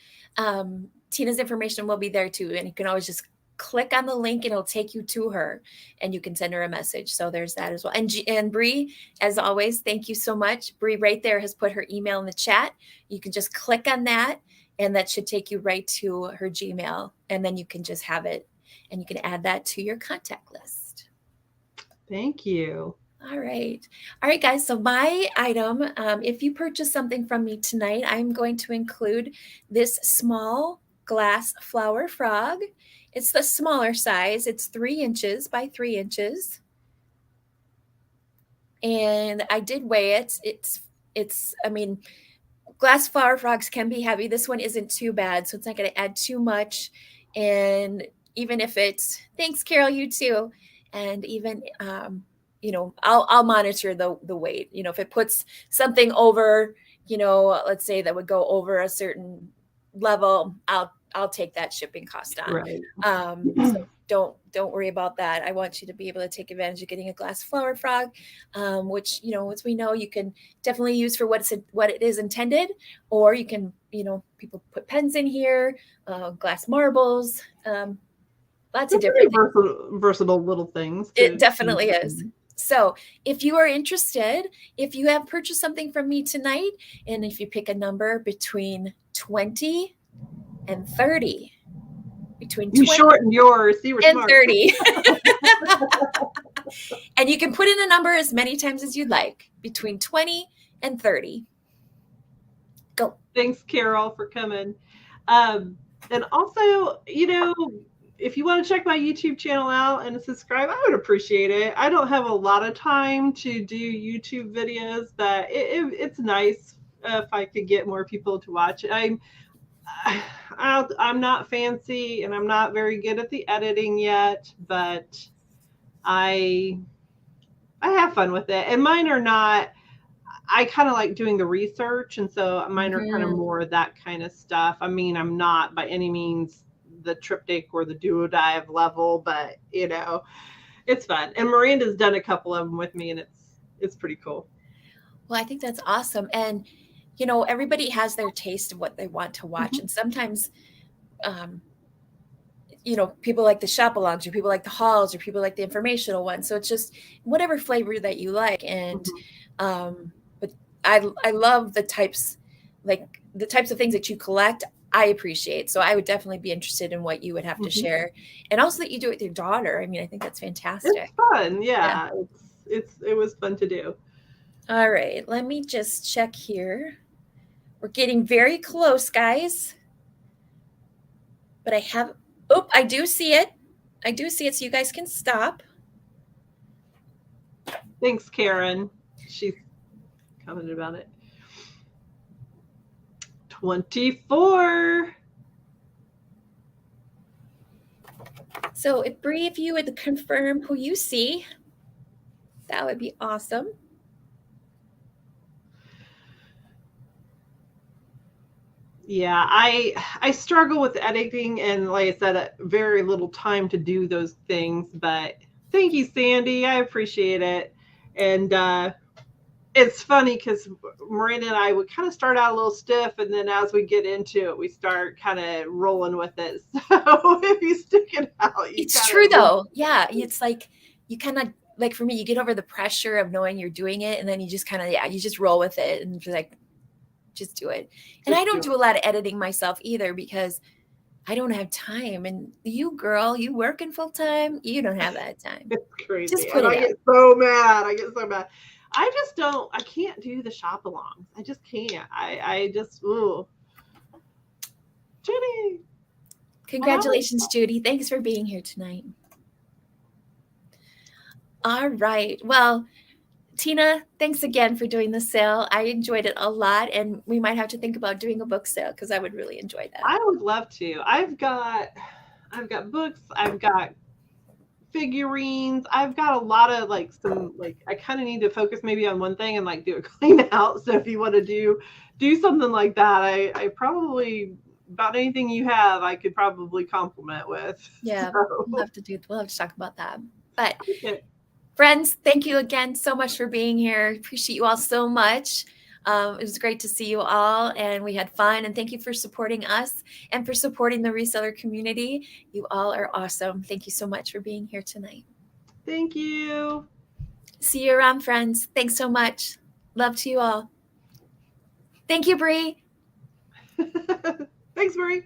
Tina's information will be there too. And you can always just click on the link and it'll take you to her and you can send her a message. So there's that as well. And Bree, as always, thank you so much. Bree right there has put her email in the chat. You can just click on that and that should take you right to her Gmail. And then you can just have it and you can add that to your contact list. Thank you. All right, guys. So my item, if you purchase something from me tonight, I'm going to include this small glass flower frog. It's the smaller size. It's 3 inches by 3 inches. And I did weigh it. I mean, glass flower frogs can be heavy. This one isn't too bad, so it's not going to add too much. And even if it's, thanks, Carol, you too. And even, I'll monitor the weight. If it puts something over, let's say that would go over a certain level, I'll take that shipping cost on. Right. So don't worry about that. I want you to be able to take advantage of getting a glass flower frog, which, as we know, you can definitely use for what it is intended, or you can, people put pens in here, glass marbles, lots of different versatile little things. It definitely is. So if you are interested, if you have purchased something from me tonight, and if you pick a number between 20 and 30, between 20 you shorten yours, see and 30. And you can put in a number as many times as you'd like, between 20 and 30. Go. Thanks, Carol, for coming. And also, if you want to check my YouTube channel out and subscribe, I would appreciate it. I don't have a lot of time to do YouTube videos, but it's nice if I could get more people to watch it. I'm not fancy and I'm not very good at the editing yet, but I have fun with it. And mine are not. I kind of like doing the research, and so mine are kind of more that kind of stuff. I mean, I'm not by any means the triptych or the duodive level, but it's fun. And Miranda's done a couple of them with me, and it's pretty cool. Well, I think that's awesome. And everybody has their taste of what they want to watch, and sometimes people like the shop-alongs, or people like the hauls, or people like the informational ones. So it's just whatever flavor that you like. And but I love the types of things that you collect. I appreciate. So I would definitely be interested in what you would have to share, and also that you do it with your daughter. I mean, I think that's fantastic. It's fun. Yeah. It was fun to do. All right, let me just check here. We're getting very close, guys. But I do see it. So you guys can stop. Thanks, Karen. She's commented about it. 24. So if Bree, if you would confirm who you see, that would be awesome. Yeah, I struggle with editing, and like I said, very little time to do those things. But thank you, Sandy. I appreciate it. And it's funny because Miranda and I would kind of start out a little stiff, and then as we get into it, we start kind of rolling with it. So if you stick it out, it's true though. Yeah, it's like you kind of like, for me, you get over the pressure of knowing you're doing it, and then you just kind of you just roll with it and just do it. And I don't do a lot of editing myself either, because I don't have time. And you, girl, you working full time, you don't have that time. It's crazy. Just put it I get so mad. I just I can't do the shop-alongs. I just can't. I just, ooh. Judy. Congratulations, Judy. Thanks for being here tonight. All right. Well, Tina, thanks again for doing the sale. I enjoyed it a lot, and we might have to think about doing a book sale, because I would really enjoy that. I would love to. I've got books. I've got figurines. I've got a lot of I kind of need to focus maybe on one thing and do a clean out. So if you want to do something like that, I probably, about anything you have, I could probably compliment with. Yeah, so. we'll have to talk about that. But okay. Friends, thank you again so much for being here. Appreciate you all so much. It was great to see you all, and we had fun. And thank you for supporting us and for supporting the reseller community. You all are awesome. Thank you so much for being here tonight. Thank you. See you around, friends. Thanks so much. Love to you all. Thank you, Bree. Thanks, Bree.